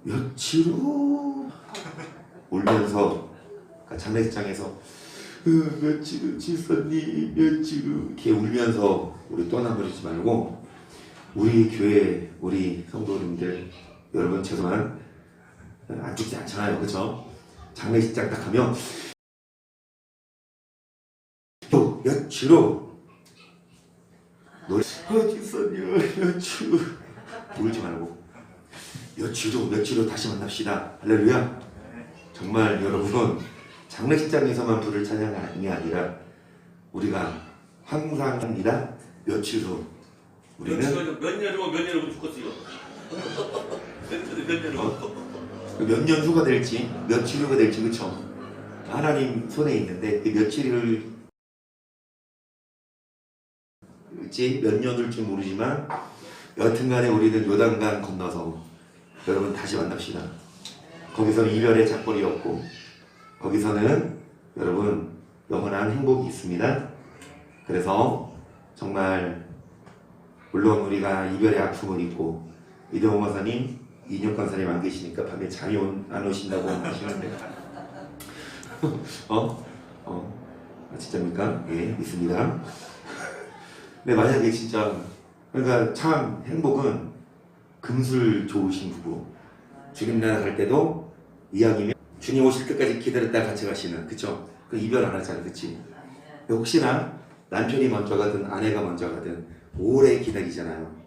며칠 후 울면서 장례식장에서 며칠 후 질서님 며칠 후 이렇게 울면서 우리 떠나버리지 말고 우리 교회 우리 성도님들 여러분 죄송한 안 죽지 않잖아요, 그렇죠? 장례식장 딱 가면 또 며칠 후 노래 질서님 며칠 후 울지 말고 며칠 후 다시 만납시다. 할렐루야. 정말 여러분 장례식장에서만 부를 찬양이 아니라 우리가 항상입니다. 며칠 후 우리는 몇 년 후 죽었어요. 몇 년 후가 될지 며칠 후가 될지 그쵸? 하나님 손에 있는데 며칠을 몇 년일지 모르지만 여튼간에 우리는 요단강 건너서 여러분 다시 만납시다. 거기서는 이별의 작벌이 없고 거기서는 여러분 영원한 행복이 있습니다. 그래서 정말 물론 우리가 이별의 아픔을 잊고 이대호 목사님, 이인혁 권사님 안 계시니까 밤에 잠이 안 오신다고 하시는데 진짜입니까? 예, 있습니다. 근데 만약에 진짜 그러니까 참 행복은 금술 좋으신 부부 주님 나라 갈 때도 이왕이면 주님 오실 때까지 기다렸다 같이 가시는 그쵸? 그 이별 안 하잖아 그치? 혹시나 남편이 먼저 가든 아내가 먼저 가든 오래 기다리잖아요.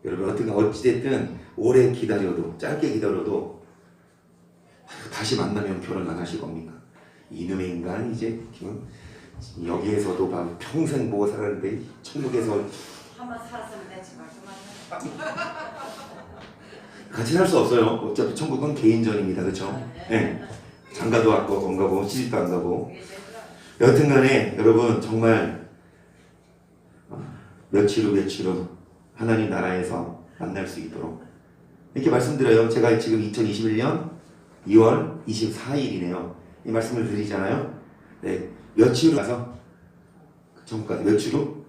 여러분 어찌됐든 오래 기다려도 짧게 기다려도 다시 만나면 결혼 안 하실 겁니까? 이놈의 인간 이제 여기에서도 평생 보고 살았는데 천국에서 한번 살았으면 되지 말좀 같이 살 수 없어요. 어차피 천국은 개인전입니다. 그렇죠? 네. 장가도 안 가고 안 가고 시집도 안 가고 여튼간에 여러분 정말 며칠 후 하나님 나라에서 만날 수 있도록 이렇게 말씀드려요. 제가 지금 2021년 2월 24일이네요. 이 말씀을 드리잖아요. 네. 며칠 후 가서 전까지 며칠 후?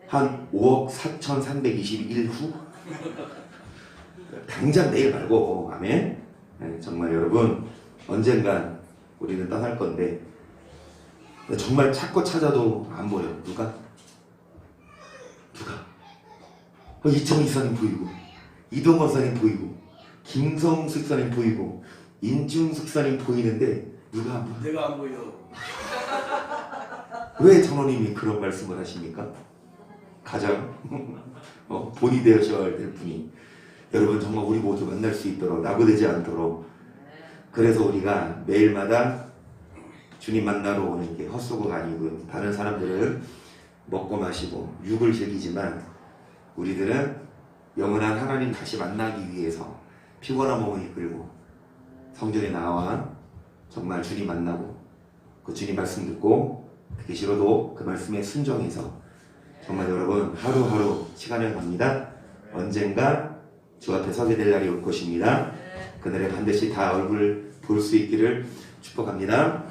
한 5억 4,321 후? 당장 내일 말고 아멘. 네, 정말 여러분 언젠간 우리는 떠날 건데 정말 찾고 찾아도 안 보여. 누가? 이창희 사님 보이고 이동건 사님 보이고 김성숙 사님 보이고 인중숙 사님 보이는데 누가 안 보여? 내가 안 보여. 왜 장로님이 그런 말씀을 하십니까? 가장 본이 되셔야 될 분이 여러분 정말 우리 모두 만날 수 있도록 낙오되지 않도록 그래서 우리가 매일마다 주님 만나러 오는 게 헛소고가 아니고요. 다른 사람들은 먹고 마시고 육을 즐기지만 우리들은 영원한 하나님 다시 만나기 위해서 피곤한 몸을 이끌고 성전에 나와 정말 주님 만나고 그 주님 말씀 듣고 그게 싫어도 그 말씀에 순종해서 정말 여러분 하루하루 시간을 갑니다. 언젠가 주 앞에 서게 될 날이 올 것입니다. 그날에 반드시 다 얼굴 볼 수 있기를 축복합니다.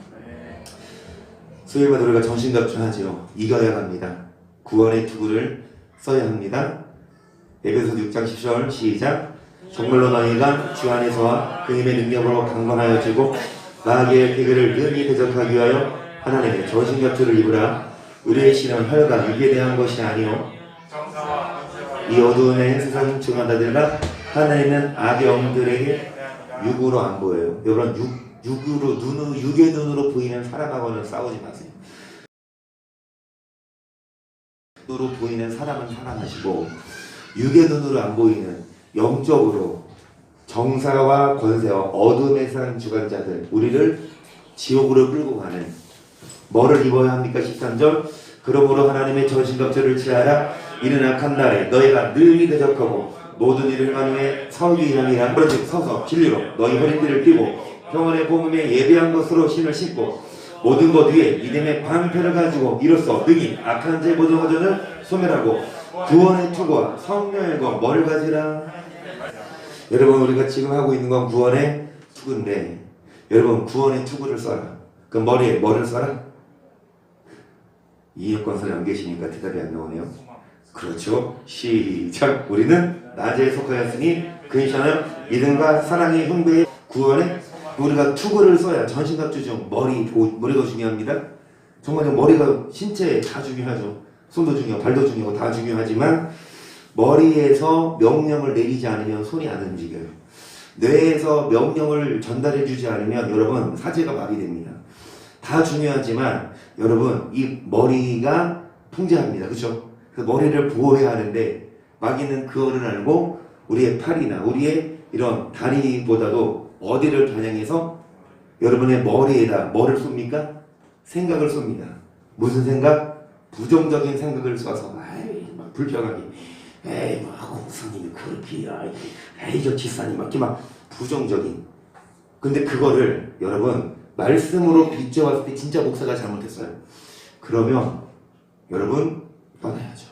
수요일마다 우리가 전신갑주하죠. 이겨야 합니다. 구원의 투구를 써야 합니다. 에베소서 6장 10절 시작. 정말로 너희가 주 안에서와 그 힘의 능력으로 강건하여지고 마귀의 계계를 능히 대적하기 위하여 하나님의 전신갑주를 입으라. 우리의 신은 혈과 육에 대한 것이 아니요 이 어두움의 세상 증언자들과 하나님은 악의 영들에게 육으로 안 보여요. 여러분 육의 눈으로 보이는 사람하고는 싸우지 마세요. 눈으로 보이는 사람은 사랑하시고 육의 눈으로 안 보이는 영적으로 정사와 권세와 어둠의 세상 주관자들 우리를 지옥으로 끌고 가는 뭐를 입어야 합니까? 13절 그러므로 하나님의 전신갑주를 취하라. 이는 악한 날에 너희가 능히 대적하고 모든 일을 행하는 서기이함이라. 그런즉 서서 진리로 너희 허리띠를 띠고 평안의 복음에 예배한 것으로 신을 신고 모든 것 위에 믿음의 방패를 가지고 이로써 능히 악한 제 모든 허전을 소멸하고 구원의 투구와 성령의 검 뭐를 가지라. 여러분 우리가 지금 하고 있는 건 구원의 투구인데 여러분 구원의 투구를 써라. 그 머리에 뭐를 써라? 이인혁 권사님 안 계시니까 대답이 안 나오네요. 그렇죠. 시작. 우리는 낮에 속하였으니 그렇잖아요. 믿음과 사랑의 형배의 구원에 우리가 투구를 써야 전신갑주 중 머리가 중요합니다. 정말 머리가 신체에 다 중요하죠. 손도 중요하고 발도 중요하고 다 중요하지만 머리에서 명령을 내리지 않으면 손이 안 움직여요. 뇌에서 명령을 전달해 주지 않으면 여러분 사제가 마비됩니다. 다 중요하지만 여러분 이 머리가 통제합니다. 그렇죠? 그 머리를 보호해야 하는데 마귀는 그거를 알고 우리의 팔이나 우리의 이런 다리보다도 어디를 겨냥해서 여러분의 머리에다 뭐를 쏩니까? 생각을 쏩니다. 무슨 생각? 부정적인 생각을 쏴서 막 불평하기. 에이 막 공사님이 그렇게 에이 저 지사님 막 부정적인. 근데 그거를 여러분 말씀으로 비춰봤을 때 진짜 목사가 잘못했어요. 그러면 여러분 떠나야죠.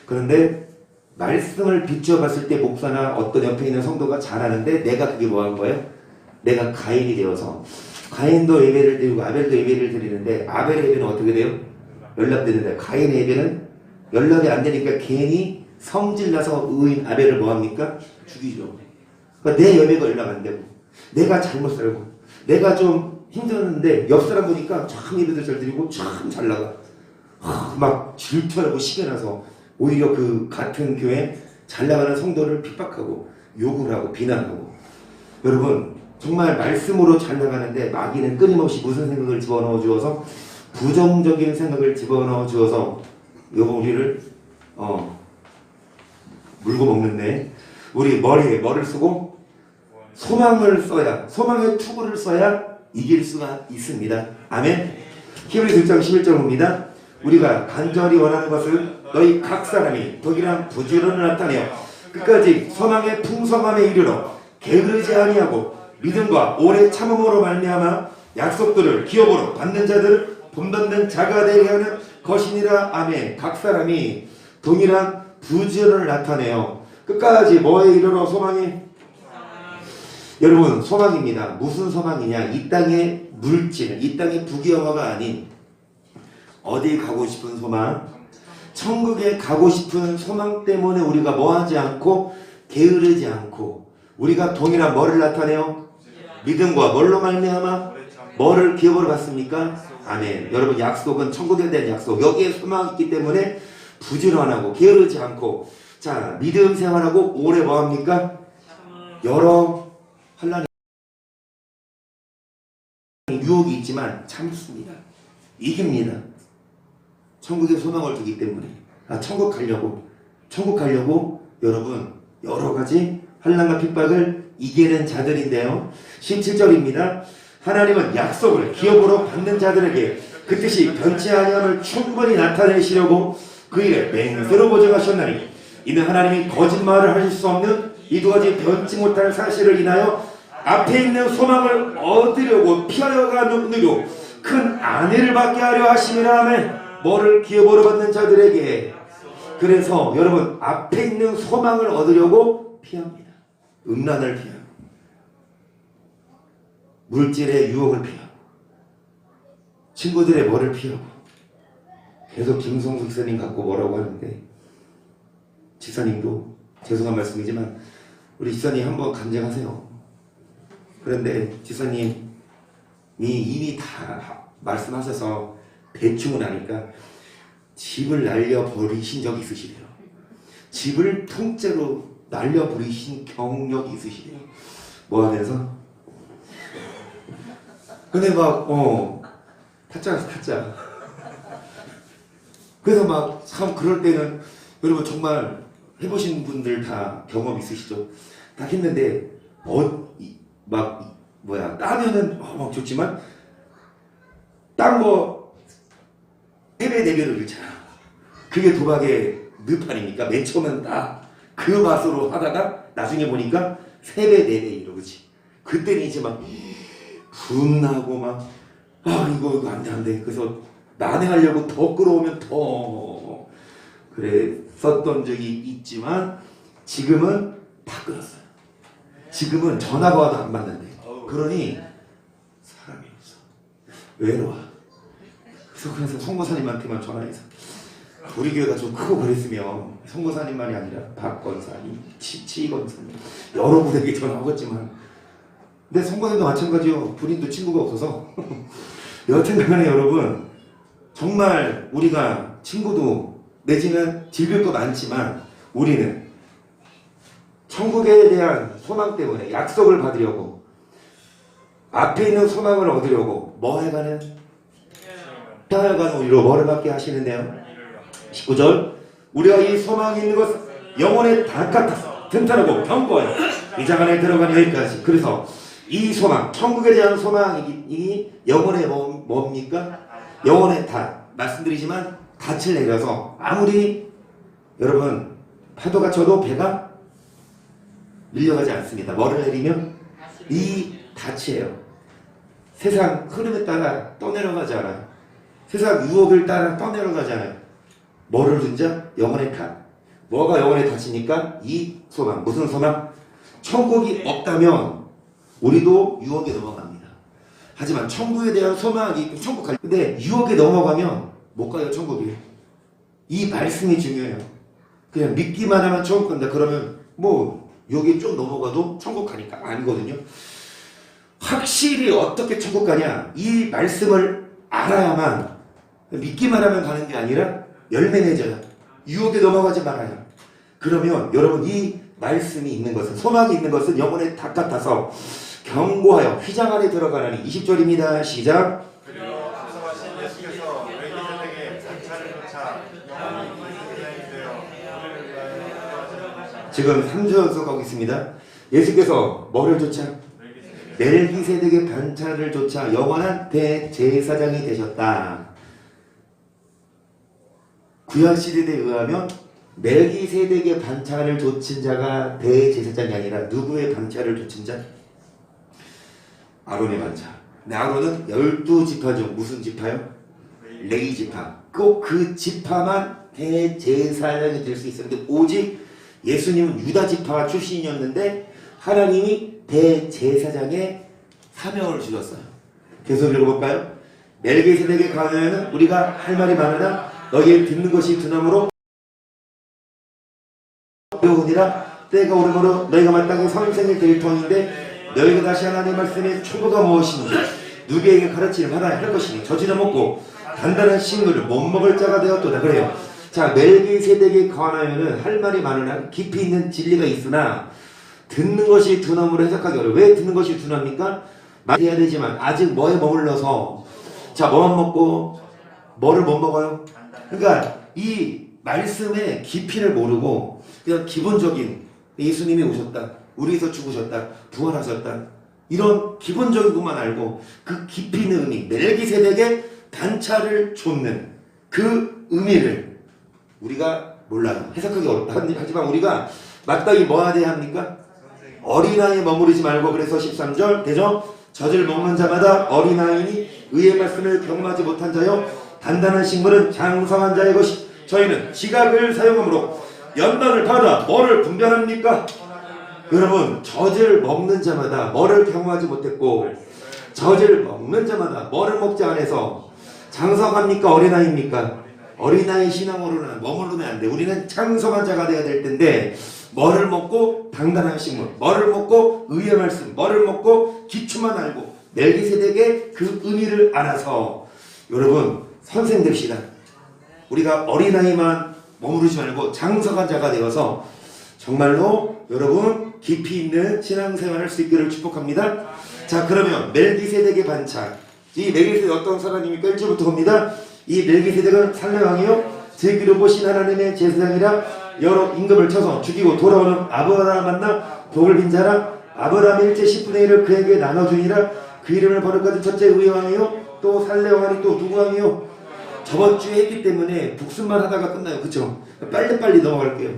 그런데 말씀을 비춰봤을 때 목사나 어떤 옆에 있는 성도가 잘하는데 내가 그게 뭐 한 거예요? 내가 가인이 되어서 가인도 예배를 드리고 아벨도 예배를 드리는데 아벨의 예배는 어떻게 돼요? 연락되는데 가인의 예배는 연락이 안 되니까 괜히 성질나서 의인 아벨을 뭐합니까? 죽이죠. 그러니까 내 예배가 연락 안 되고 내가 잘못 살고 내가 좀 힘들었는데 옆 사람 보니까 참 예배도 잘 드리고 참 잘 나가. 막 질투하고 시겨나서 오히려 그 같은 교회 잘 나가는 성도를 핍박하고 욕을 하고 비난하고. 여러분 정말 말씀으로 잘 나가는데 마귀는 끊임없이 무슨 생각을 집어넣어 주어서 부정적인 생각을 집어넣어 주어서 여보 우리를 물고 먹는데 우리 머리에 뭐를 쓰고 소망을 써야 소망의 투구를 써야 이길 수가 있습니다. 아멘. 히브리서 1장 11절입니다. 우리가 간절히 원하는 것을 너희 각 사람이 독일한 부지런을 나타내어 끝까지 소망의 풍성함에 이르러 게으르지 아니하고 믿음과 오래 참음으로 말미암아 약속들을 기업으로 받는 자들을 본받는 자가 되게 하는 것이니라. 아멘. 각 사람이 동일한 부지런을 나타내어 끝까지 뭐에 이르러 소망이 여러분 소망입니다. 무슨 소망이냐? 이 땅의 물질, 이 땅의 부귀영화가 아닌 어디 가고 싶은 소망, 천국에 가고 싶은 소망 때문에 우리가 뭐하지 않고 게으르지 않고 우리가 동일한 뭐를 나타내요? 믿음과 뭘로 말미암아 뭐를 기업으로 받습니까? 아멘. 여러분 약속은 천국에 대한 약속. 여기에 소망이 있기 때문에 부지런하고 게으르지 않고 자 믿음 생활하고 오래 뭐합니까? 여러 환난이 유혹이 있지만 참습니다. 이깁니다. 천국에 소망을 두기 때문에 천국 가려고 여러분 여러 가지 환난과 핍박을 이기는 자들인데요. 17절입니다. 하나님은 약속을 기업으로 받는 자들에게 그 뜻이 변치 아니함을 충분히 나타내시려고 그 일에 맹세로 보증하셨나니 이는 하나님이 거짓말을 하실 수 없는 이 두 가지 변치 못할 사실을 인하여 앞에 있는 소망을 얻으려고 피하여 가느뇨 큰 안위를 받게 하려 하심이라. 하면 뭐를 기업으로 받는 자들에게 그래서 여러분 앞에 있는 소망을 얻으려고 피합니다. 음란을 피하고 물질의 유혹을 피하고 친구들의 뭐를 피하고 계속 김성숙 지사님 갖고 뭐라고 하는데 지사님도 죄송한 말씀이지만 우리 지사님 한번 간증하세요. 그런데 지사님이 이미 다 말씀하셔서 대충은 하니까 집을 날려버리신 적이 있으시대요. 집을 통째로 날려버리신 경력이 있으시대요. 뭐 하면서? 근데 막 타짜 그래서 막 참 그럴 때는 여러분 정말 해보신 분들 다 경험 있으시죠? 다 했는데 따면은 막 좋지만 딴 거 3배 4배로 잃잖아. 그게 도박의 늪판이니까 맨 처음엔 딱 그 맛으로 하다가 나중에 보니까 3배 4배 이러지. 그때는 이제 막 분나고 막 이거 안 돼. 그래서 난해하려고 더 끌어오면 더 그랬었던 적이 있지만 지금은 다 끊었어요. 지금은 전화가 와도 안 받는데. 그러니 사람이 없어. 외로워. 그래서 송고사님한테만 전화해서 우리 교회가 좀 크고 그랬으면 성모사님만이 아니라 박권사님, 치권사님 여러 분에게 전화하겠지만, 근데 성모사님도 마찬가지요. 본인도 친구가 없어서 여튼간에 여러분, 정말 우리가 친구도 내지는 즐길 거 많지만 우리는 천국에 대한 소망 때문에 약속을 받으려고, 앞에 있는 소망을 얻으려고 뭐 해가는? 향해가는 우리로 뭐를 받게 하시는데요? 19절, 우리가 이 소망이 있는 것은 영혼의 다 같아서 튼튼하고 견고해요. 이 장 안에 들어가는 여기까지. 그래서 이 소망, 천국에 대한 소망이 영혼의 뭡니까? 영혼의 다. 말씀드리지만 닻을 내려서 아무리 여러분 파도가 쳐도 배가 밀려가지 않습니다. 뭐를 내리면? 이 닻이에요. 세상 흐름에 따라 떠내려가지 않아요. 세상 유혹을 따라 떠내려가지 않아요. 뭐를 둔자? 영혼의 탓. 뭐가 영혼의 탓이니까? 이 소망. 무슨 소망? 천국이 없다면 우리도 유혹에 넘어갑니다. 하지만 천국에 대한 소망이 천국 갈. 근데 유혹에 넘어가면 못 가요. 천국이. 이 말씀이 중요해요. 그냥 믿기만 하면 천국 간다. 그러면 뭐 유혹이 좀 넘어가도 천국 가니까 아니거든요. 확실히 어떻게 천국 가냐? 이 말씀을 알아야만, 믿기만 하면 가는 게 아니라 열매 맺어요. 유혹에 넘어가지 말아요. 그러면 여러분, 이 말씀이 있는 것은, 소망이 있는 것은 영혼의 닭 같아서 견고하여 휘장 안에 들어가라니. 20절입니다. 시작. 그리고 수성하신 예수께서 멜기세덱의 반차를 쫓아 영원히 인생이 되어 우리를 위하여 지금 3주 연속하고 있습니다. 예수께서 뭐를 쫓아? 멜기세덱의 반차를 쫓아 영원한 대제사장이 되셨다. 구약시대에 의하면 멜기세덱의 반차를 좇은 자가 대제사장이 아니라 누구의 반차를 좇은 자? 아론의 반차. 근데 아론은 12지파 중 무슨 지파요? 레위 지파. 꼭 그 지파만 대제사장이 될 수 있었는데, 오직 예수님은 유다 지파 출신이었는데 하나님이 대제사장의 사명을 주셨어요. 계속 읽어볼까요? 멜기세덱의 가면은 우리가 할 말이 많으나 너희의 듣는 것이 두나무로 배우니라. 때가 오르므로 너희가 마땅히 선생이 될 터인데 너희가 다시 하나님의 말씀의 초보가 무엇인지 누구에게 가르치려 하나 할 것이니 저지러 먹고 단단한 식물을 못 먹을 자가 되었도다. 그래요. 자, 멜기세덱에 관하여는 할 말이 많으나 깊이 있는 진리가 있으나 듣는 것이 두나무로 해석하기 어려워. 왜 듣는 것이 두나입니까? 말해야 되지만 아직 뭐에 머물러서, 자, 뭐만 먹고 뭐를 못 먹어요? 그러니까 이 말씀의 깊이를 모르고 그냥 기본적인 예수님이 오셨다, 우리 위해서 죽으셨다, 부활하셨다, 이런 기본적인 것만 알고 그 깊이 있는 의미, 멜기세덱의 반차를 좇는 그 의미를 우리가 몰라요. 해석하기 어렵다. 하지만 우리가 마땅히 뭐 해야 합니까? 어린아이에 머무르지 말고, 그래서 13절 되죠? 젖을 먹는 자마다 어린아이니 의의 말씀을 경험하지 못한 자요 단단한 식물은 장성한 자의 것이. 저희는 지각을 사용함으로 연단을 받아 뭐를 분별합니까? 여러분, 젖을 먹는 자마다 뭐를 경험하지 못했고, 젖을 먹는 자마다 뭐를 먹지 않아서 장성합니까? 어린아이입니까? 어린아이 신앙으로는 머무르면 안 돼. 우리는 장성한 자가 되어야 될 텐데, 뭐를 먹고 단단한 식물, 뭐를 먹고 의의 말씀, 뭐를 먹고 기초만 알고 멜기세덱의 그 의미를 알아서 여러분 선생 됩시다. 우리가 어린아이만 머무르지 말고 장성한 자가 되어서 정말로 여러분 깊이 있는 신앙생활을 할 수 있기를 축복합니다. 자, 그러면 멜기세덱의 반차. 이 멜기세덱 어떤 사람입니까? 1절부터 봅니다. 이 멜기세덱은 살레왕이요 제기로 보신 하나님의 제사장이라 여러 임금을 쳐서 죽이고 돌아오는 아브라함 만나 복을 빈 자라. 아브라함 일제 10분의 1을 그에게 나눠주니라. 그 이름을 버릇가진 첫째 의왕이요 또 살레왕이 또 누구 왕이요? 저번 주에 했기 때문에 복습만 하다가 끝나요. 그쵸? 빨리빨리 넘어갈게요.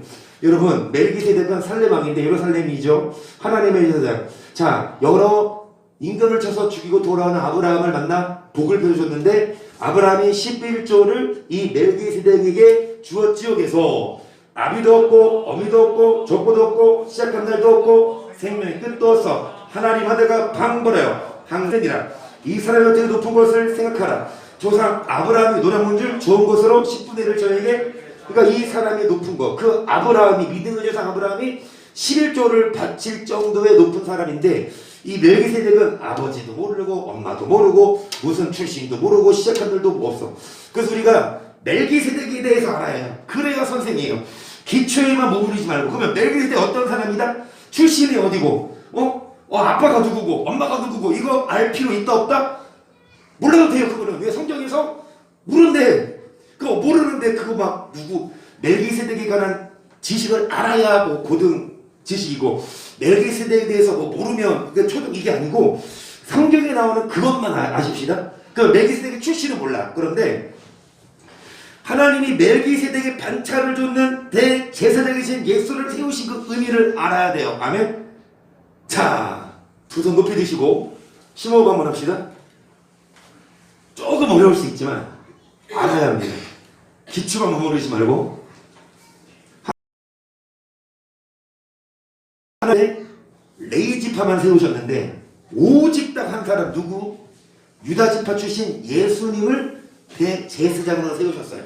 여러분, 멜기세덱은 살렘왕인데 예루살렘이죠. 하나님의 제사장. 자, 여러 임금을 쳐서 죽이고 돌아오는 아브라함을 만나 복을 펴주셨는데 아브라함이 11조를 이 멜기세덱에게 주었지요. 그래서 아비도 없고 어미도 없고 족보도 없고 시작한 날도 없고 생명의 끝도 없어 하나님 하다가 방벌하여 항생이라. 이스라엘의 높은 것을 생각하라. 조상 아브라함이 노량문 줄 좋은 곳으로 10분의 1을 저에게 그러니까 이 사람이 높은 거, 그 아브라함이 믿음의 조상 아브라함이 11조를 바칠 정도의 높은 사람인데 이 멜기세덱은 아버지도 모르고 엄마도 모르고 무슨 출신도 모르고 시작한 일도 없어. 그래서 우리가 멜기세덱에 대해서 알아야 해요. 그래야 선생이에요. 기초에만 머무르지 말고. 그러면 멜기세덱 어떤 사람이다? 출신이 어디고 아빠가 누구고 엄마가 누구고 이거 알 필요 있다 없다? 몰라도 돼요. 그거는 왜 성경에서 모르는데 그거 모르는데 그거 막 누구 멜기세덱에 관한 지식을 알아야 뭐 고등 지식이고 멜기세덱에 대해서 뭐 모르면 그게 초등 이게 아니고 성경에 나오는 그것만 아십시다. 그 멜기세덱의 출신은 몰라. 그런데 하나님이 멜기세덱의 반차를 줬는 대제사장이신 예수를 세우신 그 의미를 알아야 돼요. 아멘. 자, 두 손 높이 드시고 심호흡 한번 합시다. 조금 어려울 수 있지만 알아야 합니다. 기초만 머무르지 말고 하나님의 레이지파만 세우셨는데 오직 딱 한 사람 누구? 유다지파 출신 예수님을 대제사장으로 세우셨어요.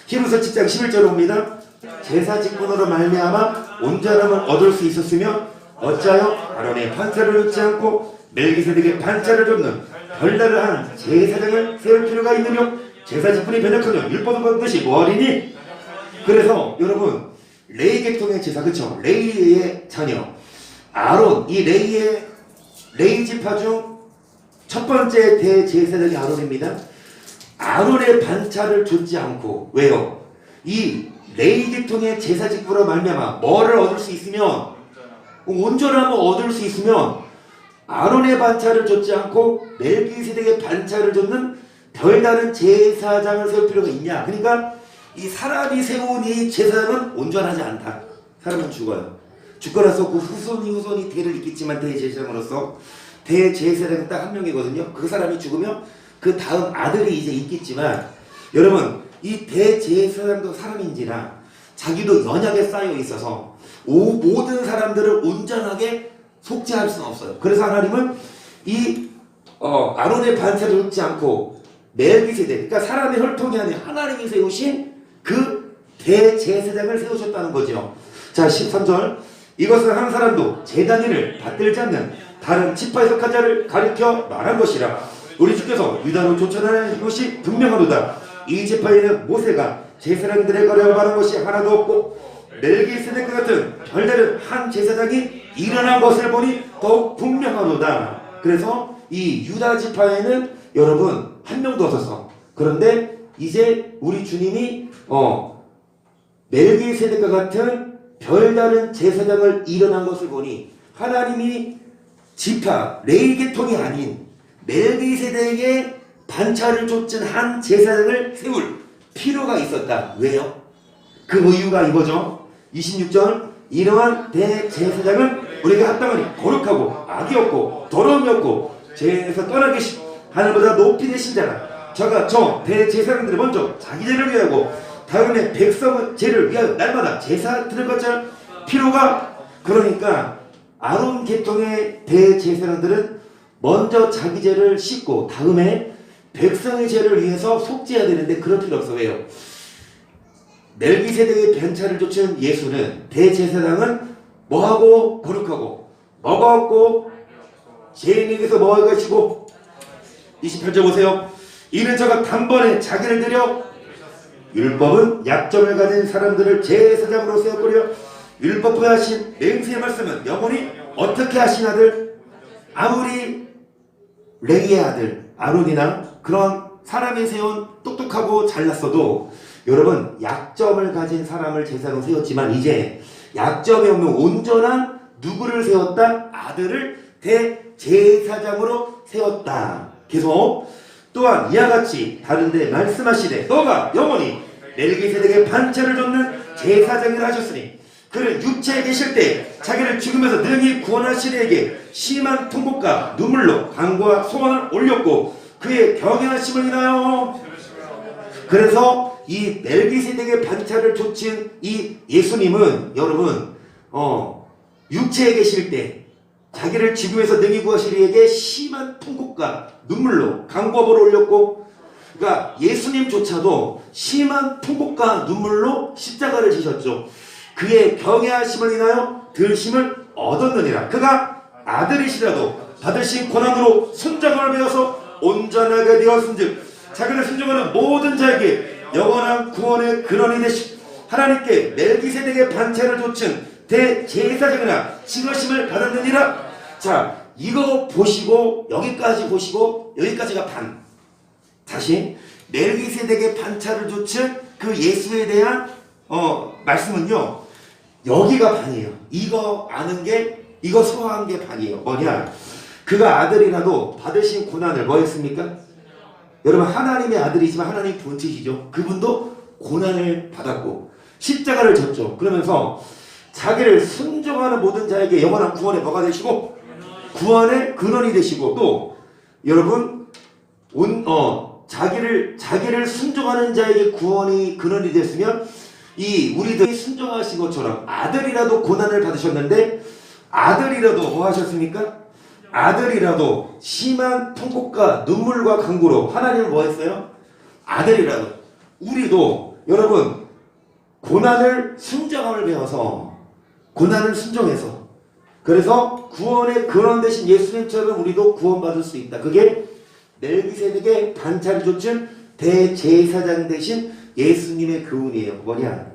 히브리서 7장 11절로 옵니다. 제사 직분으로 말미암아 온전함을 얻을 수 있었으며 어찌하여 아론의 반차를 줬지 않고 멜기세덱의 반차를 줬는 별다른 한 제사장을 세울 필요가 있느냐? 제사 직분이 변혁하며 율법을 받듯이 뭐하리니? 그래서 여러분 레이 계통의 제사 그쵸? 레이의 자녀 아론 이 레이 지파 중 첫 번째 대제사장이 아론입니다. 아론의 반차를 줬지 않고 왜요? 이 레이 계통의 제사 직분으로 말미암아 뭐를 얻을 수 있으면 온전함을 얻을 수 있으면 아론의 반차를 줬지 않고 멜기세덱의 반차를 줬는 별다른 제사장을 세울 필요가 있냐? 그러니까 이 사람이 세운 이 제사장은 온전하지 않다. 사람은 죽어요. 죽거나서 그 후손이 대를 잇겠지만 대제사장으로서 대제사장은 딱 한 명이거든요. 그 사람이 죽으면 그 다음 아들이 이제 있겠지만 여러분 이 대제사장도 사람인지라 자기도 연약에 쌓여 있어서 모든 사람들을 온전하게 속죄할 수는 없어요. 그래서 하나님은 이 아론의 반차를 줍지 않고 멜기세덱 그러니까 사람의 혈통이 아닌 하나님이 세우신 그 대제사장을 세우셨다는 거죠. 자 13절 이것은 한 사람도 제단위를 받들지 않는 다른 지파에 속한 자를 가리켜 말한 것이라 우리 주께서 유다로 쫓아내는 것이 분명하도다. 이 지파에는 모세가 제사장들의 거래를 말한 것이 하나도 없고 멜기세덱과 같은 별다른 한 제사장이 일어난 것을 보니 더욱 분명하도다. 그래서 이 유다 지파에는 여러분 한 명도 없었어. 그런데 이제 우리 주님이 멜기세덱과 같은 별다른 제사장을 일어난 것을 보니 하나님이 지파 레이 계통이 아닌 멜기세덱의 반차를 쫓은 한 제사장을 세울 필요가 있었다. 왜요? 그 이유가 이거죠. 26절 이러한 대제사장은 우리가 합당하니 거룩하고 악이 없고 더러움이 없고 죄에서 떠나게 하늘보다 높이 되신 자라. 저 대제사장들이 먼저 자기 죄를 위하고 다음에 백성의 죄를 위하여 날마다 제사 드릴 것처럼 필요가 그러니까 아론 계통의 대제사장들은 먼저 자기 죄를 씻고 다음에 백성의 죄를 위해서 속죄해야 되는데 그럴 필요 없어. 왜요? 멜기세덱의 반차를 쫓은 예수는 대제사장은 뭐하고 거룩하고 뭐가 없고 죄인에게서 뭐할 것이고 28절 보세요. 이는 저가 단번에 자기를 들여 율법은 약점을 가진 사람들을 제사장으로 세웠거려 율법에 하신 맹세의 말씀은 영원히 어떻게 하신 아들 아무리 레이의 아들 아론이나 그런 사람이 세운 똑똑하고 잘났어도 여러분 약점을 가진 사람을 제사장으로 세웠지만 이제 약점이 없는 온전한 누구를 세웠다? 아들을 대제사장으로 세웠다. 계속 또한 이와 같이 다른데 말씀하시되 너가 영원히 멜기세덱의 반차를 줬는 제사장이라 하셨으니 그는 육체에 계실 때 자기를 죽음에서 능히 구원하시는 이에게 심한 통곡과 눈물로 간구와 소원을 올렸고 그의 경외하심을 인하여 그래서 이 멜기세덱의 반차를 쫓은 이 예수님은 여러분 육체에 계실 때 자기를 죽음에서 능히 구하시는 이에게 심한 통곡과 눈물로 간구와 벌을 올렸고 그러니까 예수님조차도 심한 통곡과 눈물로 십자가를 지셨죠. 그의 경외하심을 인하여 들심을 얻었느니라. 그가 아들이시라도 받으신 고난으로 순종을 배워서 온전하게 되었은즉 자기를 순종하는 모든 자에게 영원한 구원의 근원이 되시고 하나님께 멜기세덱의 반차를 좇은 대제사장이나 칭하심을 받았느니라. 자, 이거 보시고 여기까지 보시고 여기까지가 반. 다시 멜기세덱의 반차를 좇은 그 예수에 대한 말씀은요, 여기가 반이에요. 이거 아는 게, 이거 소화한 게 반이에요. 뭐냐? 그가 아들이라도 받으신 고난을 뭐 했습니까? 여러분, 하나님의 아들이지만 하나님 본체시죠. 그분도 고난을 받았고 십자가를 졌죠. 그러면서 자기를 순종하는 모든 자에게 영원한 구원의 뭐가 되시고 구원의 근원이 되시고, 또 여러분 자기를 순종하는 자에게 구원이 근원이 됐으면 이 우리들이 순종하신 것처럼 아들이라도 고난을 받으셨는데, 아들이라도 뭐 하셨습니까? 아들이라도 심한 통곡과 눈물과 간구로 하나님을 뭐 했어요? 아들이라도. 우리도 여러분 고난을 순종함을 배워서, 고난을 순종해서, 그래서 구원의 근원 되신 예수님처럼 우리도 구원받을 수 있다. 그게 멜기세덱의 반차를 좇은 대제사장 되신 예수님의 교훈이에요. 뭐냐?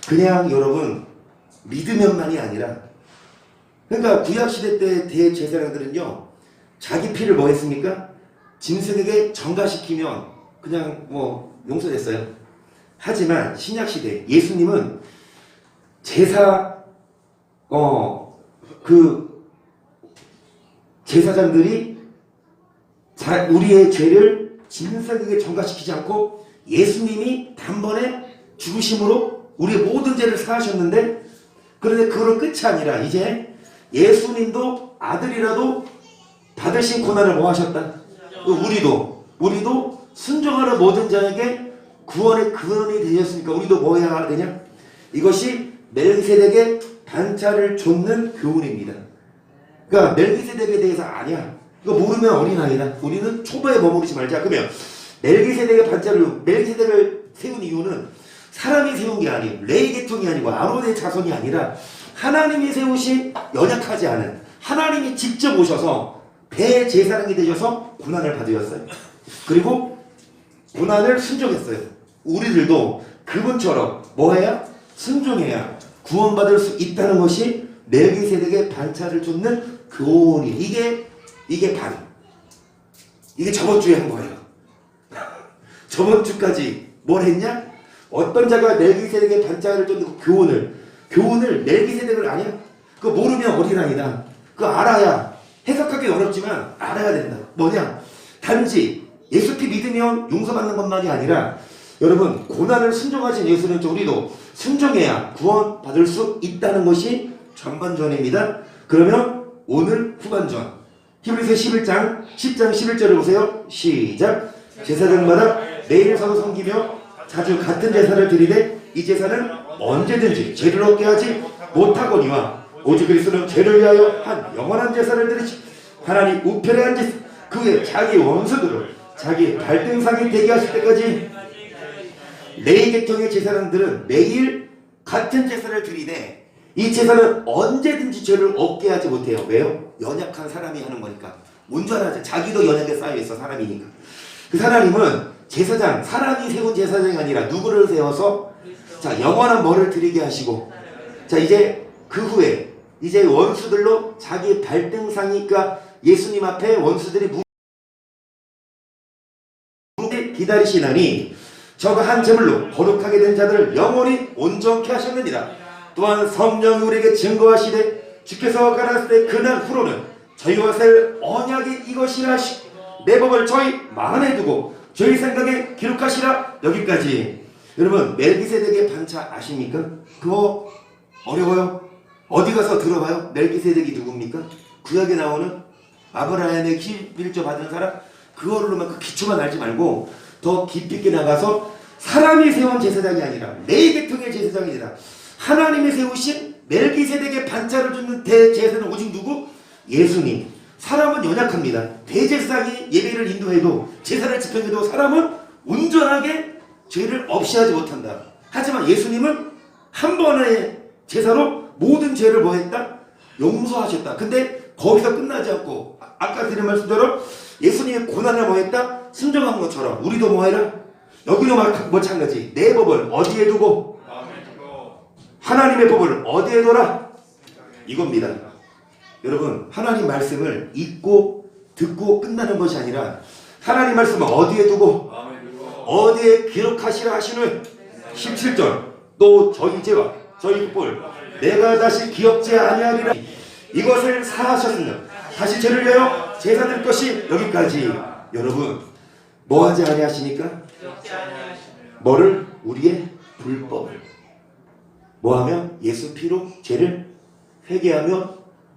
그냥 여러분 믿으면만이 아니라, 그러니까 구약시대 때 대제사장들은요, 자기 피를 뭐 했습니까? 짐승에게 전가시키면 그냥 뭐 용서됐어요. 하지만 신약시대 예수님은 제사장들이 우리의 죄를 짐승에게 전가시키지 않고 예수님이 단번에 죽으심으로 우리의 모든 죄를 사하셨는데, 그런데 그걸로 끝이 아니라 이제 예수님도 아들이라도 받으신 고난을 뭐 하셨다? 우리도 순종하는 모든 자에게 구원의 근원이 되셨으니까 우리도 뭐 해야 되냐? 이것이 멜기세덱의 반차를 좇는 교훈입니다. 그러니까 멜기세덱에 대해서 아냐? 이거 모르면 어린아이다. 우리는 초보에 머무르지 말자. 그러면 멜기세덱을 세운 이유는 사람이 세운 게 아니에요. 레위 계통이 아니고 아론의 자손이 아니라 하나님이 세우신 연약하지 않은, 하나님이 직접 오셔서 대제사장이 되셔서 고난을 받으셨어요. 그리고 고난을 순종했어요. 우리들도 그분처럼 뭐 해야? 순종해야 구원받을 수 있다는 것이 멜기세덱의 반차를 좇는 교훈이. 이게 반. 이게 저번 주에 한 거예요. 저번 주까지 뭘 했냐? 어떤 자가 멜기세덱의 반차를 쫓는 교훈을 멜기세덱을 아냐? 그거 모르면 어린아이다. 그거 알아야, 해석하기 어렵지만 알아야 된다. 뭐냐? 단지 예수 피 믿으면 용서받는 것만이 아니라, 여러분 고난을 순종하신 예수는 우리도 순종해야 구원받을 수 있다는 것이 전반전입니다. 그러면 오늘 후반전 히브리서 11장 10장 11절을 보세요. 시작. 제사장마다 매일 서로 섬기며 자주 같은 제사를 드리되 이 제사는 언제든지 죄를 얻게 하지 못하거니와 오직 그리스도는 죄를 위하여 한 영원한 제사를 드리시 하나님 우편에 앉으시 그 후에 자기 원수들을 자기 발등상이 되게 하실 때까지. 레위 계통의 제사장들은 매일 같은 제사를 드리되 이 제사는 언제든지 죄를 얻게 하지 못해요. 왜요? 연약한 사람이 하는 거니까. 뭔 줄 알아요? 자기도 연약에 쌓여있어, 사람이니까. 그 하나님은 제사장, 사람이 세운 제사장이 아니라 누구를 세워서 자 영원한 뭐를 드리게 하시고, 자 이제 그 후에 이제 원수들로 자기 발등상이니까 예수님 앞에 원수들이 기다리시나니 저가 한 제물로 거룩하게 된 자들을 영원히 온전케 하셨느니라. 또한 성령이 우리에게 증거하시되 주께서 가라사대 때 그날 후로는 저희와 셀 언약이 이것이라 하시고 내 법을 저희 마음에 두고 저희 생각에 기록하시라. 여기까지. 여러분 멜기세덱의 반차 아십니까? 그거 어려워요? 어디 가서 들어봐요. 멜기세덱이 누굽니까? 구약에 나오는 아브라함의 11조 받은 사람, 그거로만 그 기초만 알지 말고 더 깊이 있게 나가서 사람이 세운 제사장이 아니라 레위 계통의 제사장이 아니라 하나님이 세우신 멜기세덱의 반차를 줍는 대제사장은 오직 누구? 예수님. 사람은 연약합니다. 대제사장이 예배를 인도해도 제사를 집행해도 사람은 온전하게 죄를 없이 하지 못한다. 하지만 예수님은 한 번의 제사로 모든 죄를 뭐 했다? 용서하셨다. 근데 거기서 끝나지 않고 아까 드린 말씀대로 예수님의 고난을 뭐 했다? 순종한 것처럼 우리도 뭐 해라? 여기도 마찬가지. 내 법을 어디에 두고 하나님의 법을 어디에 둬라? 이겁니다. 여러분, 하나님 말씀을 읽고 듣고 끝나는 것이 아니라 하나님 말씀을 어디에 두고 어디에 기록하시라 하시는 17절 또 저희 죄와 저희 꼴 내가 다시 기억지 아니하리라. 이것을 사하셨으면 다시 죄를 위하여 제사 드릴 것이 여기까지. 여러분, 뭐 하지 아니하시니까? 뭐를? 우리의 불법을 뭐 하면? 예수 피로 죄를 회개하며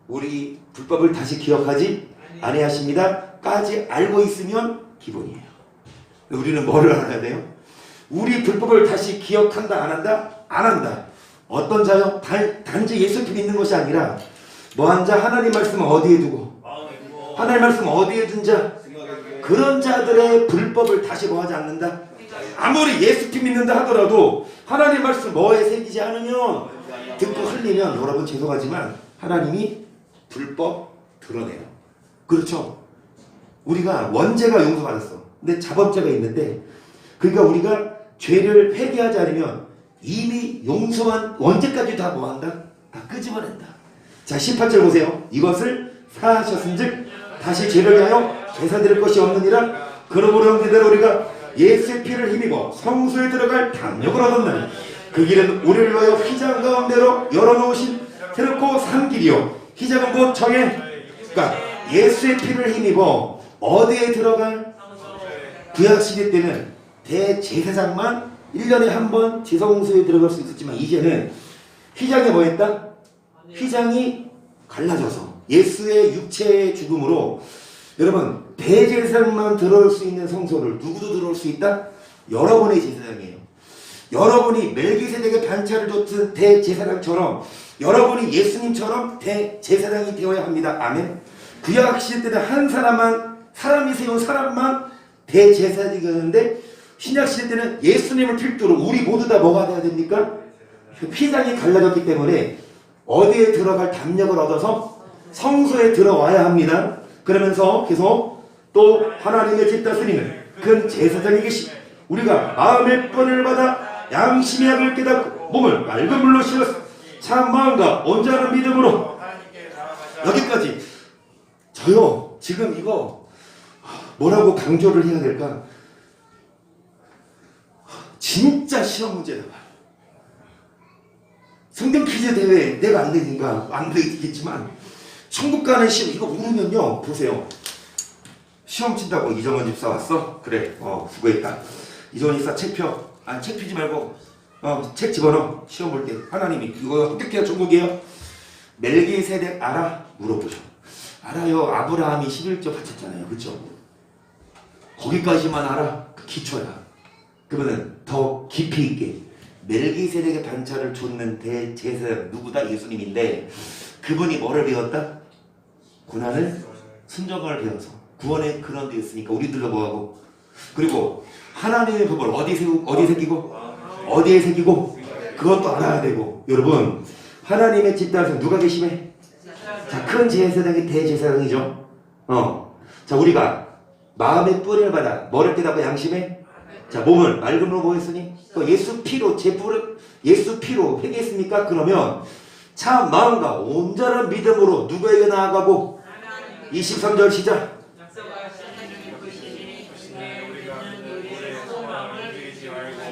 우리 불법을 다시 기억하지 아니하십니다 까지 알고 있으면 기본이에요. 우리는 뭐를 알아야 돼요? 우리 불법을 다시 기억한다 안 한다? 안 한다. 어떤 자요? 단지 예수 피 믿는 것이 아니라 뭐한 자? 하나님 말씀을 어디에 두고 하나님 말씀 어디에 둔 자? 그런 자들의 불법을 다시 뭐 하지 않는다? 아무리 예수 피 믿는다 하더라도 하나님 말씀 뭐에 새기지 않으면 듣고 흘리면 여러분 죄송하지만 하나님이 불법 드러내요. 그렇죠? 우리가 원죄가 용서받았어. 근데 자범죄가 있는데 그러니까 우리가 죄를 회개하지 않으면 이미 용서한 원죄까지 다 뭐한다? 다 끄집어낸다. 자 18절 보세요. 이것을 사하셨은즉 다시 죄를 위하여 제사 드릴 것이 없느니라. 그러므로 형제들아 우리가 예수의 피를 힘입어 성소에 들어갈 담력을 얻었나니 그 길은 우리를 위하여 휘장 가운데로 열어놓으신 새롭고 산 길이요 휘장은 곧 정의 그러니까 예수의 피를 힘입어 어디에 들어갈? 구약시대 때는 대제사장만 1년에 한 번 지성소에 들어갈 수 있었지만 이제는 휘장이 뭐 했다? 휘장이 갈라져서 예수의 육체의 죽음으로 여러분 대제사장만 들어올 수 있는 성소를 누구도 들어올 수 있다? 여러분의 제사장이에요. 여러분이 멜기세덱의 반차를 줬던 대제사장처럼 여러분이 예수님처럼 대제사장이 되어야 합니다. 아멘. 구약시대 때는 한 사람이 세운 사람만 대제사장이었는데 신약시대 때는 예수님을 필두로 우리 모두 다 뭐가 돼야 됩니까? 휘장이 갈라졌기 때문에 어디에 들어갈 담력을 얻어서 성소에 들어와야 합니다. 그러면서 계속 또 하나님의 집 다스리는 큰 제사장이 계시 우리가 마음의 뻔을 받아 양심의 약을 깨닫고 몸을 맑은 물로 씻었어 참 마음과 온전한 믿음으로 여기까지. 저요 지금 이거 뭐라고 강조를 해야 될까? 진짜 시험 문제다. 성경 퀴즈 대회 내가 안 되니까 안 되겠지만 천국 가는 시험 이거 모르면요 보세요. 시험 친다고 이정원 집사 왔어? 그래 수고했다. 이정원 집사 책 펴. 아니 책 피지 말고 책 집어넣어. 시험 볼 때 하나님이 이거 어떻게 천국이에요? 멜기세덱 알아? 물어보셔. 알아요. 아브라함이 11조 바쳤잖아요. 그쵸? 거기까지만 알아? 그 기초야. 그러면 더 깊이 있게 멜기세덱의 반차를 줬는 대제사장 누구다? 예수님인데 그분이 뭐를 배웠다? 고난을 순종을 배워서 구원의 그런 데 있으니까 우리들도 뭐하고 그리고 하나님의 법을 어디에 새기고 어디에 새기고 그것도 알아야 되고 여러분 하나님의 집단에서 누가 계시매? 자, 큰 제사장이 대제사장이죠. 자 우리가 마음의 뿌리를 받아 뭐를 깨닫고 양심에 자 몸을 맑음으로 보였으니 또 예수 피로 예수 피로 회개했습니까? 그러면 참 마음과 온전한 믿음으로 누구에게 나아가고 23절 시작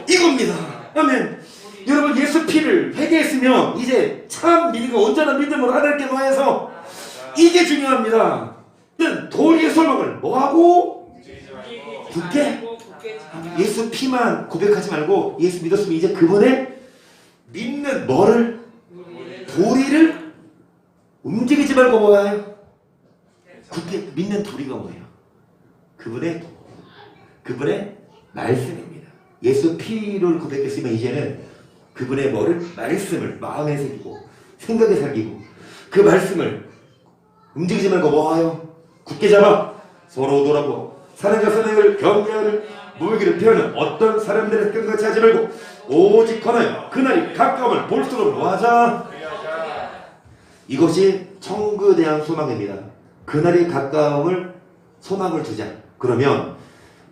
이겁니다. 아멘. 여러분 예수 피를 회개했으면 이제 참 믿음과 온전한 믿음으로 하나님께 노해서 이게 중요합니다. 도리의 소망을 뭐하고? 굳게 예수 피만 고백하지 말고 예수 믿었으면 이제 그분의 믿는 뭐를? 도리를 움직이지 말고 뭐예요? 굳게 믿는 도리가 뭐예요? 그분의 말씀입니다. 예수 피를 고백했으면 이제는 그분의 뭐를? 말씀을 마음에 새기고 생각에 새기고 그 말씀을 움직이지 말고 뭐하요? 굳게 잡아 서로 돌아보고 사랑과 선행을 격려하는 모이기를 피하는 어떤 사람들의 뜬같이 하지 말고 오직 하나여 그날이 가까움을 볼수록 뭐하자? 이것이 천국에 대한 소망입니다. 그날이 가까움을 소망을 두자. 그러면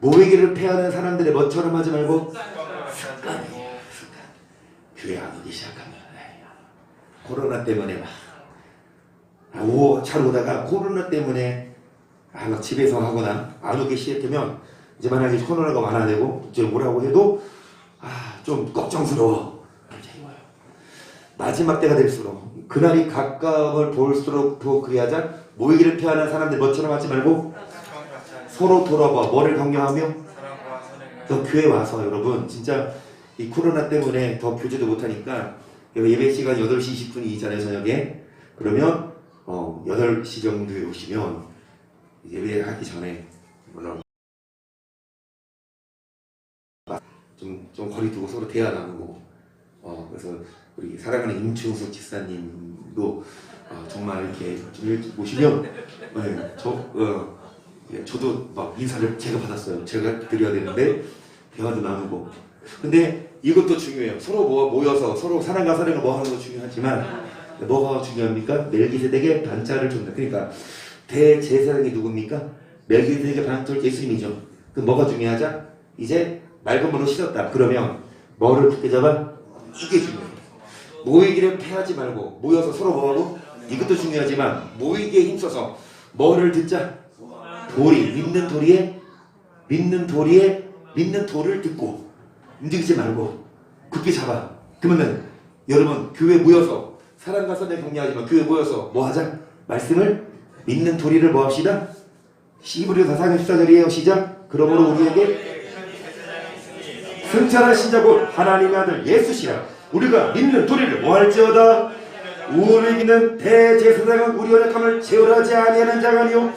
모이기를 피하는 사람들의 뭐처럼 하지 말고 습관이에요. 습관. 교회 안 오기 시작하면 코로나 때문에 잘 오다가 코로나 때문에 막 집에서 하거나 안 오기 시작하면 이제 만약에 코로나가 완화되고 이제 오라고 해도 좀 걱정스러워. 마지막 때가 될수록 그날이 가까움을 볼수록 더 그리하자. 모이기를 피하는 사람들 뭐처럼 하지 말고 서로 돌아봐. 뭐를 강요하며 더 교회 와서 여러분 진짜 이 코로나 때문에 더 교제도 못하니까 예배 시간 8시 20분이잖아요 저녁에. 그러면 8시 정도에 오시면 예배하기 전에 물론 좀 거리 두고 서로 대화 나누고 그래서 우리 사랑하는 임충숙 집사님도 정말 이렇게 좀 일찍 오시면 저도 막 인사를 제가 받았어요. 제가 드려야 되는데 대화도 나누고. 근데 이것도 중요해요. 서로 모여서 서로 사랑과 사랑을 뭐 하는 거 중요하지만 뭐가 중요합니까? 멜기세덱의 반차를 줬다. 그러니까 대제사장이 누굽니까? 멜기세덱의 반차를 예수님이죠. 그 뭐가 중요하자? 이제 맑은 물로 씻었다. 그러면 뭐를 굳게 잡아? 이게 중요해요. 모이기를 패하지 말고 모여서 서로 뭐하고? 이것도 중요하지만 모이기에 힘써서 뭐를 듣자? 도리, 믿는 도를 듣고 움직이지 말고 굳게 잡아. 그러면은 여러분 교회 모여서 사랑과 선을 격려하지만 교회 모여서 뭐 하자? 말씀을 믿는 도리를 뭐 합시다? 히브리서 4장 14절이에요. 시작. 그러므로 우리에게 승천하신 자고 하나님의 아들 예수시라. 우리가 믿는 도리를 뭐 할지어다. 우리 믿는 대제사장은 우리 연약함을 제어하지 아니하는 자가 아니요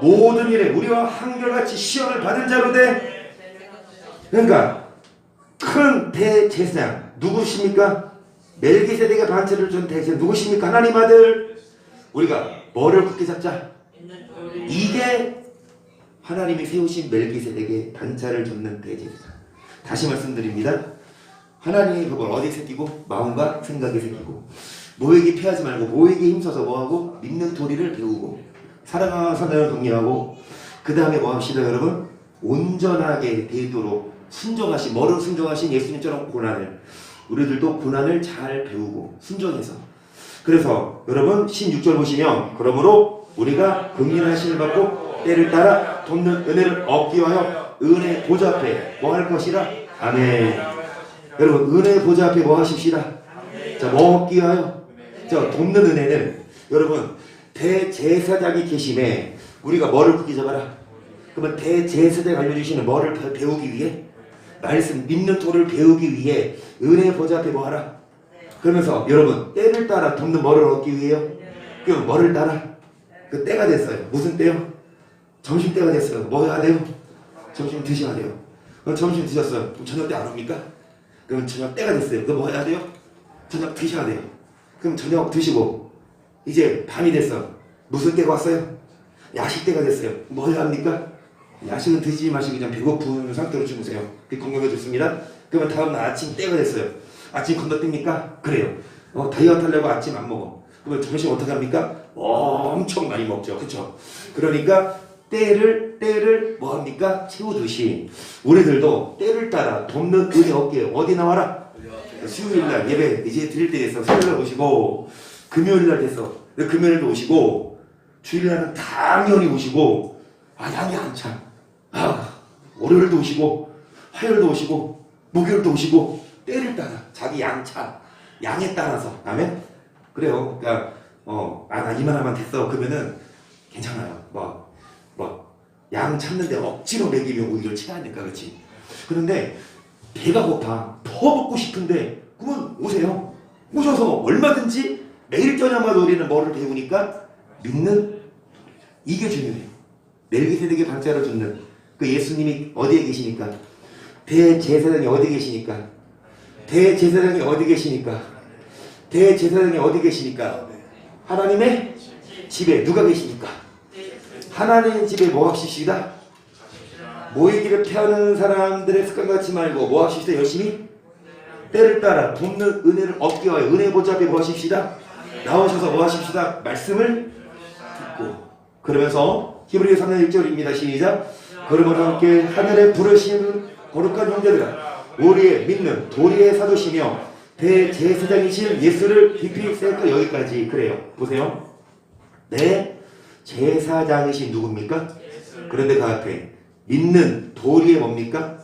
모든 일에 우리와 한결같이 시험을 받은 자로되. 그러니까 큰 대제사장 누구십니까? 멜기세덱의 반차를 준 대제사장 누구십니까? 하나님 아들. 우리가 뭐를 굳게 잡자? 이게 하나님이 세우신 멜기세덱의 반차를 줬는 대제사장. 다시 말씀드립니다. 하나님이 그걸 어디에 새기고? 마음과 생각에 새기고. 모이기 피하지 말고 모이기에 힘써서 뭐하고? 믿는 도리를 배우고 사랑과 선을 독려하고 그 다음에 뭐합시다 여러분? 온전하게 되도록 순종하신 뭐로 순종하신 예수님처럼 고난을 우리들도 고난을 잘 배우고 순종해서. 그래서 여러분 16절 보시면 그러므로 우리가 긍휼하심을 받고 때를 따라 돕는 은혜를 얻기 위하여 은혜 보좌 앞에 뭐 할 것이라. 아멘. 여러분 은혜 보좌 앞에 뭐 하십시다. 자, 뭐 얻기 위하여. 자, 돕는 은혜는 여러분 대제사장이 계심에 우리가 뭐를 굳게 잡아라. 그러면 대제사장이 알려주시는 뭐를 배우기 위해? 말씀 믿는 도를 배우기 위해 은혜 보좌 앞에 뭐 하라. 그러면서 여러분 때를 따라 돕는 뭐를 얻기 위해요? 그 뭐를 따라? 그 때가 됐어요. 무슨 때요? 점심 때가 됐어요. 뭐 해야 돼요? 점심 드셔야 돼요. 그럼 점심 드셨어요. 그럼 저녁 때 안 옵니까? 그럼 저녁 때가 됐어요. 그럼 뭐 해야 돼요? 저녁 드셔야 돼요. 그럼 저녁 드시고 이제 밤이 됐어. 무슨 때가 왔어요? 야식 때가 됐어요. 뭐 해야 합니까? 야식은 드시지 마시고 그냥 배고픈 상태로 주무세요. 그게 건강에 좋습니다. 그러면 다음날 아침 때가 됐어요. 아침 건너뜁니까? 그래요. 다이어트 하려고 아침 안 먹어. 그러면 점심 어떻게 합니까? 엄청 많이 먹죠. 그쵸? 그러니까 때를 뭐 합니까? 채우듯이 우리들도 때를 따라 돕는 은혜 얻기에 어디 나와라? 수요일날 예배 이제 드릴 때 됐어. 수요일날 오시고 금요일날 됐어. 금요일도 오시고 주일날은 당연히 오시고 양이 안 차. 월요일도 오시고 화요일도 오시고 목요일도 오시고 때를 따라 자기 양차 양에 따라서. 아멘. 그래요. 그러니까 나 이만하면 됐어. 그러면은 괜찮아요. 양 찾는데 억지로 먹이면 오히려 체하니까. 그렇지. 그런데 배가 고파 더 먹고 싶은데 그러면 오세요. 오셔서 얼마든지 매일 저녁마다 우리는 뭐를 배우니까 믿는 이게 중요해요. 멜기세덱의 반차를 줬는 그 예수님이 어디에 계시니까? 대제사장이 어디 계시니까? 대제사장이 어디 계시니까? 대제사장이 어디 계시니까? 하나님의 집에 누가 계시니까? 하나님 집에 뭐 합시다? 모이기를 피하는 사람들의 습관 갖지 말고 뭐 하십시다? 열심히 때를 따라 돕는 은혜를 얻기 위하여 은혜 보좌 앞에 뭐 하십시다? 나오셔서 뭐 하십시다? 말씀을 듣고. 그러면서 히브리서 3장 1절입니다. 시작. 그러므로 함께 하늘에 부르시는 거룩한 형제들아, 우리의 믿는 도리의 사도시며 대제사장이신 예수를 깊이 생각. 여기까지. 그래요. 보세요. 네, 제사장이신 누굽니까? 그런데 그 앞에 믿는 도리의 뭡니까?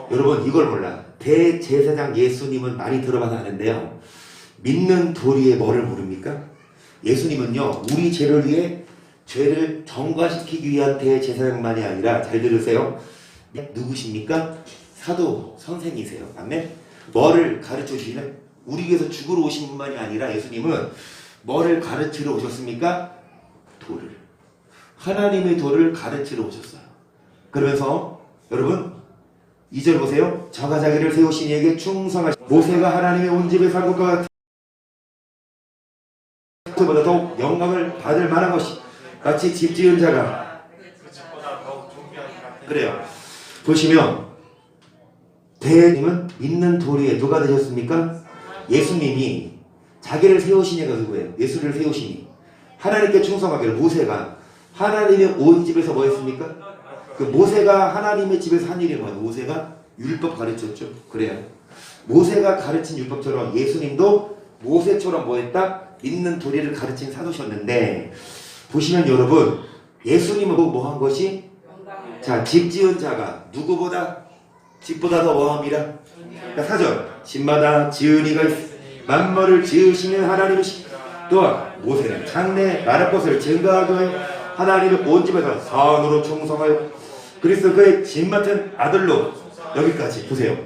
여러분 이걸 몰라. 대제사장 예수님은 많이 들어봐서 아는데요, 믿는 도리의 뭐를 모릅니까? 예수님은요, 우리 죄를 위해 죄를 정과시키기 위한 대제사장만이 아니라, 잘 들으세요, 누구십니까? 사도 선생이세요. 아멘. 뭐를 가르쳐 주시는, 우리 위해서 죽으러 오신 분만이 아니라 예수님은 뭐를 가르치러 오셨습니까? 도를, 하나님의 도를 가르치러 오셨어요. 그러면서 여러분 2절 보세요. 저가 자기를 세우신 이에게 충성하시. 모세가 하나님의 온 집에 산 것과 같은 보다 더욱 영광을 받을 만한 것이 마치 집 지은 자가. 그 집보다 더욱 존귀한 것 같아요. 그래요. 보시면 대님은 믿는 도리에 누가 되셨습니까? 예수님이 자기를 세우신 이가 누구예요? 예수를 세우시니 하나님께 충성하기를. 모세가 하나님의 온 집에서 뭐 했습니까? 그 모세가 하나님의 집에서 한 일이 뭐예요? 모세가 율법 가르쳤죠. 그래요. 모세가 가르친 율법처럼 예수님도 모세처럼 뭐 했다? 믿는 도리를 가르친 사도셨는데, 보시면 여러분 예수님은 뭐 한 것이? 자, 집 지은 자가 누구보다? 집보다 더 뭐함이라? 그러니까 4절, 집마다 지은 이가 있으니 만물을 지으시는 하나님이시. 또한 모세는 장래 말할 것을 증거하기 위해 하나님의 온 집에서 선으로 충성하여 그리스도 그의 집 맡은 아들로. 여기까지 보세요.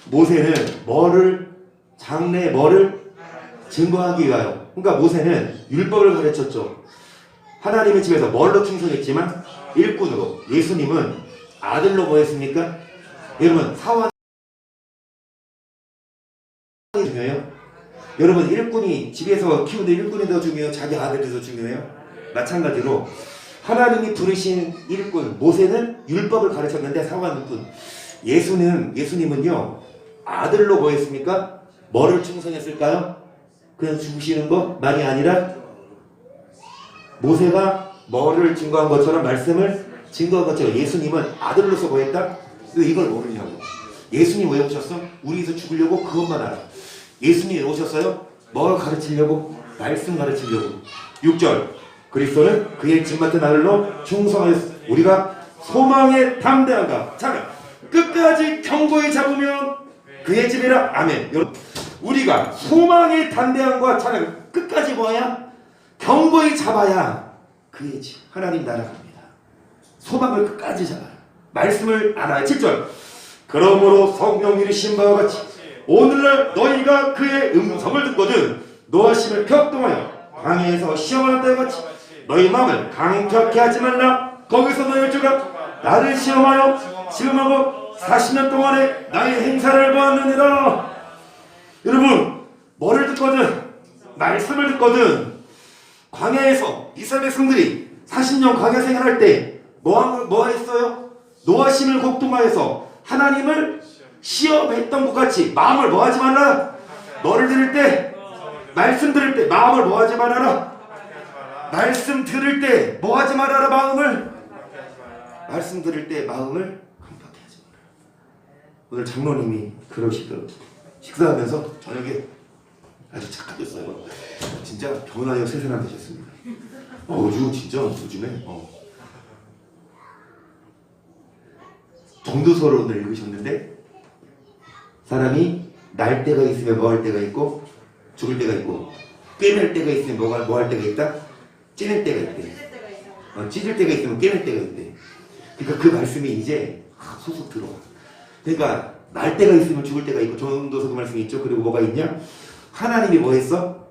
모세는 뭐를, 장래 뭐를 증거하기 위하여. 그러니까 모세는 율법을 가르쳤죠. 하나님의 집에서 뭘로 충성했지만? 일꾼으로. 예수님은 아들로 뭐 했습니까? 여러분 사원 중요해요? 여러분 일꾼이 집에서 키우는 일꾼이 더 중요해요? 자기 아들이 더 중요해요? 마찬가지로 하나님이 부르신 일꾼 모세는 율법을 가르쳤는데 사원 일꾼. 예수님은요 아들로 뭐 했습니까? 뭐를 충성했을까요? 그냥 죽으시는 것만이 아니라 모세가 뭐를 증거한 것처럼 말씀을 증거한 것처럼 예수님은 아들로서 뭐 했다? 이걸 모르냐고. 예수님 왜 오셨어? 우리에서 죽으려고? 그것만 알아. 예수님이 왜 오셨어요? 뭘 가르치려고? 말씀 가르치려고. 6절, 그리스도는 그의 집 맡은 아들로 충성하였으니 우리가 소망의 담대함과 자, 끝까지 경고히 잡으면 그의 집이라. 아멘. 여러분 우리가 소망의 담대함과 찬양 끝까지 뭐야? 경고히 잡아야 그의 집 하나님 나라 갑니다. 소망을 끝까지 잡아야 말씀을 알아야. 7절, 그러므로 성경 이르신 바와 같이 오늘날 너희가 그의 음성을 듣거든 노하심을 격동하여 광야에서 시험하는 때와 같이 너희 마음을 강팍해 하지 말라. 거기서 너희 주가 나를 시험하고 40년 동안에 나의 행사를 보았느니라. 여러분 뭐를 듣거든? 말씀을 듣거든. 광야에서 이스라엘 백성들이 40년 광야 생활할 때 뭐 했어요? 노하심을 곡동하여서 하나님을 시험했던 것 같이 마음을 뭐 하지 말라? 너를 들을 때, 말씀 들을 때 마음을 뭐 하지 말아라? 말씀 들을 때 뭐 하지 말아라? 마음을, 말씀 들을 때 마음을 깜빡하게 하지 말아라. 오늘 장로님이 그러시더라고요. 식사하면서 저녁에 아주 착하셨어요. 진짜 변화여 새 사람 되셨습니다. 요즘에 전도서론을 읽으셨는데 사람이 날 때가 있으면 뭐 할 때가 있고 죽을 때가 있고 깨낼 때가 있으면 뭐 할 때가 있다? 찌낼 때가 있대. 찢을 때가 있으면 깨낼 때가 있대. 그러니까 그 말씀이 이제 소속 들어와. 그러니까 날 때가 있으면 죽을 때가 있고 전도서 그 말씀이 있죠. 그리고 뭐가 있냐? 하나님이 뭐 했어?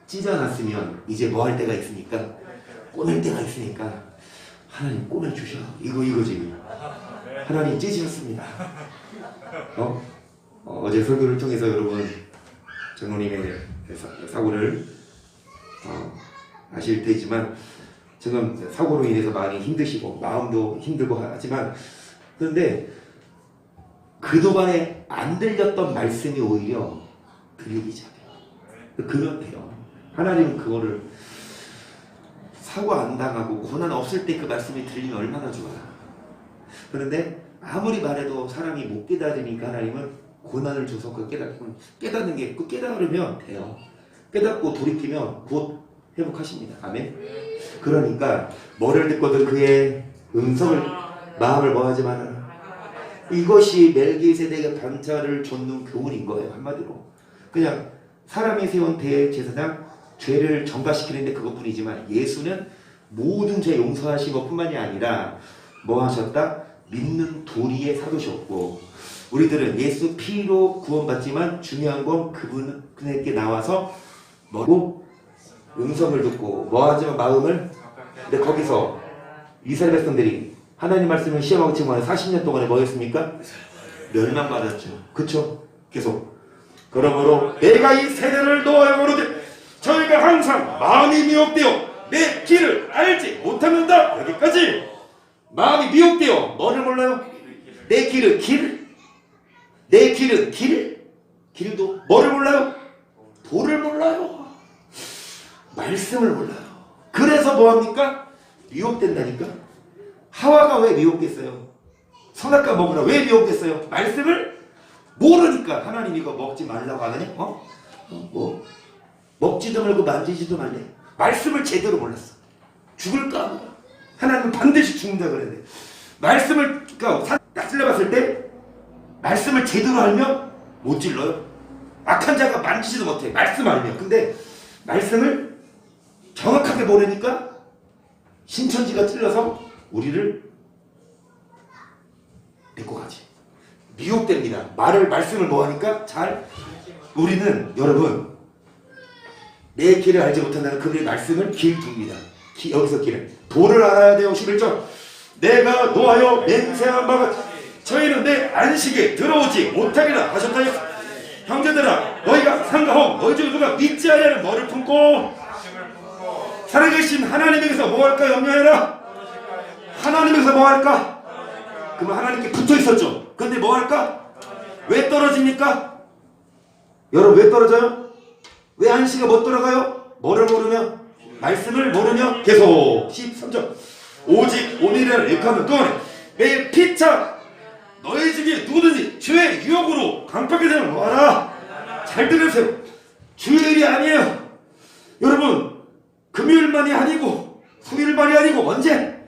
찢어놨으면 이제 뭐 할 때가 있으니까 꼬낼 때가 있으니까 하나님 꼬내주셔. 이거지. 하나님 찢으셨습니다. 어제 설교를 통해서 여러분 장로님의 사고를 아실 테지만 지금 사고로 인해서 많이 힘드시고 마음도 힘들고 하지만 그런데 그동안에 안 들렸던 말씀이 오히려 들리기 시작해요. 그러면 돼요. 하나님은 그거를 사고 안 당하고 고난 없을 때 그 말씀이 들리면 얼마나 좋아요. 그런데 아무리 말해도 사람이 못 깨달으니까 하나님은 고난을 줘서 그 깨닫는 게 그 깨달으면 돼요. 깨닫고 돌이키면 곧 회복하십니다. 아멘. 그러니까 뭐를 듣거든 그의 음성을 마음을 뭐하지 말아라. 이것이 멜기세덱의 반차를 줬는 교훈인 거예요. 한마디로 그냥 사람이 세운 대제사장 죄를 전가시키는데 그것뿐이지만 예수는 모든 죄 용서하신 것뿐만이 아니라 뭐 하셨다? 믿는 도리의 사도셨고 우리들은 예수 피로 구원받지만 중요한 건 그분에게 나와서 뭐고 음성을 듣고 뭐 하지만 마음을 근데 거기서 이스라엘 백성들이 하나님 말씀을 시험하고 증언해 40년 동안에 뭐 했습니까? 멸망받았죠. 그쵸? 계속 그러므로 내가 이 세대를 놓아야 모르되 저희가 항상 마음이 미혹되어 내 길을 알지 못합니다. 여기까지 마음이 미혹되어 뭐를 몰라요? 내 길은 길? 내 길은 길? 길도 뭐를 몰라요? 도를 몰라요. 말씀을 몰라요. 그래서 뭐합니까? 미혹된다니까. 하와가 왜 미혹됐어요? 선악과 먹으라 왜 미혹됐어요? 말씀을 모르니까. 하나님 이거 먹지 말라고 하느냐? 뭐 먹지도 말고 만지지도 말래. 말씀을 제대로 몰랐어. 죽을까? 하나님은 반드시 죽는다 그랬는데 말씀을 그러니까 딱 찔러봤을 때 말씀을 제대로 알면 못 찔러요. 악한 자가 만지지도 못해. 말씀 알면. 근데 말씀을 정확하게 모르니까 신천지가 찔러서 우리를 데리고 가지. 미혹됩니다. 말씀을 뭐하니까 잘 우리는 여러분 내 길을 알지 못한다는 그분의 말씀을 길 둡니다. 여기서 길을 도를 알아야 돼요. 11절 내가 노하여 맹세한 바가 저희는 내 안식에 들어오지 못하리라 하셨다니 형제들아 너희가 상가하고 너희 중 누가 믿지 아니하는 너를 품고 살아계신 하나님에게서 뭐할까 염려해라. 하나님에게서 뭐할까? 그러면 하나님께 붙어있었죠. 근데 뭐할까? 왜 떨어집니까? 여러분 왜 떨어져요? 왜 안식에 못 들어가요? 뭐를 모르면? 말씀을 모르면 계속 13절 오직 오늘이라는 일하면 또한 매일 피차 너희 중에 누구든지 죄의 유혹으로 강팍하게 되면 뭐하라? 잘 들으세요. 주일이 아니에요. 여러분 금요일만이 아니고 수요일만이 아니고 언제?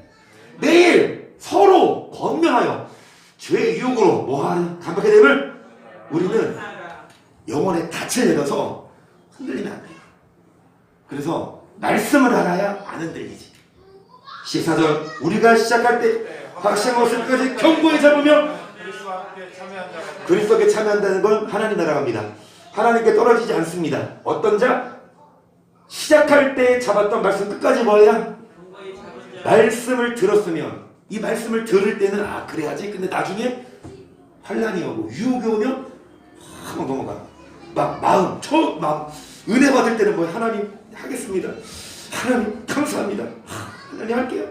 매일 서로 권면하여 죄의 유혹으로 뭐하는 강팍하게 되면 우리는 영혼의 닻을 내려서 흔들리면 안 돼요. 그래서 말씀을 알아야 안 흔들리지. 14절 우리가 시작할 때 확신한 것을 끝까지 견고히 잡으며 그리스도께 참여한다는 건 하나님 나라갑니다. 하나님께 떨어지지 않습니다. 어떤 자? 시작할 때 잡았던 말씀 끝까지 뭐야? 말씀을 들었으면 이 말씀을 들을 때는 그래야지. 근데 나중에 환난이 오고 유혹이 오면 막 넘어가. 막 마음 은혜 받을 때는 뭐 하나님 하겠습니다. 하나님 감사합니다. 하나님 할게요.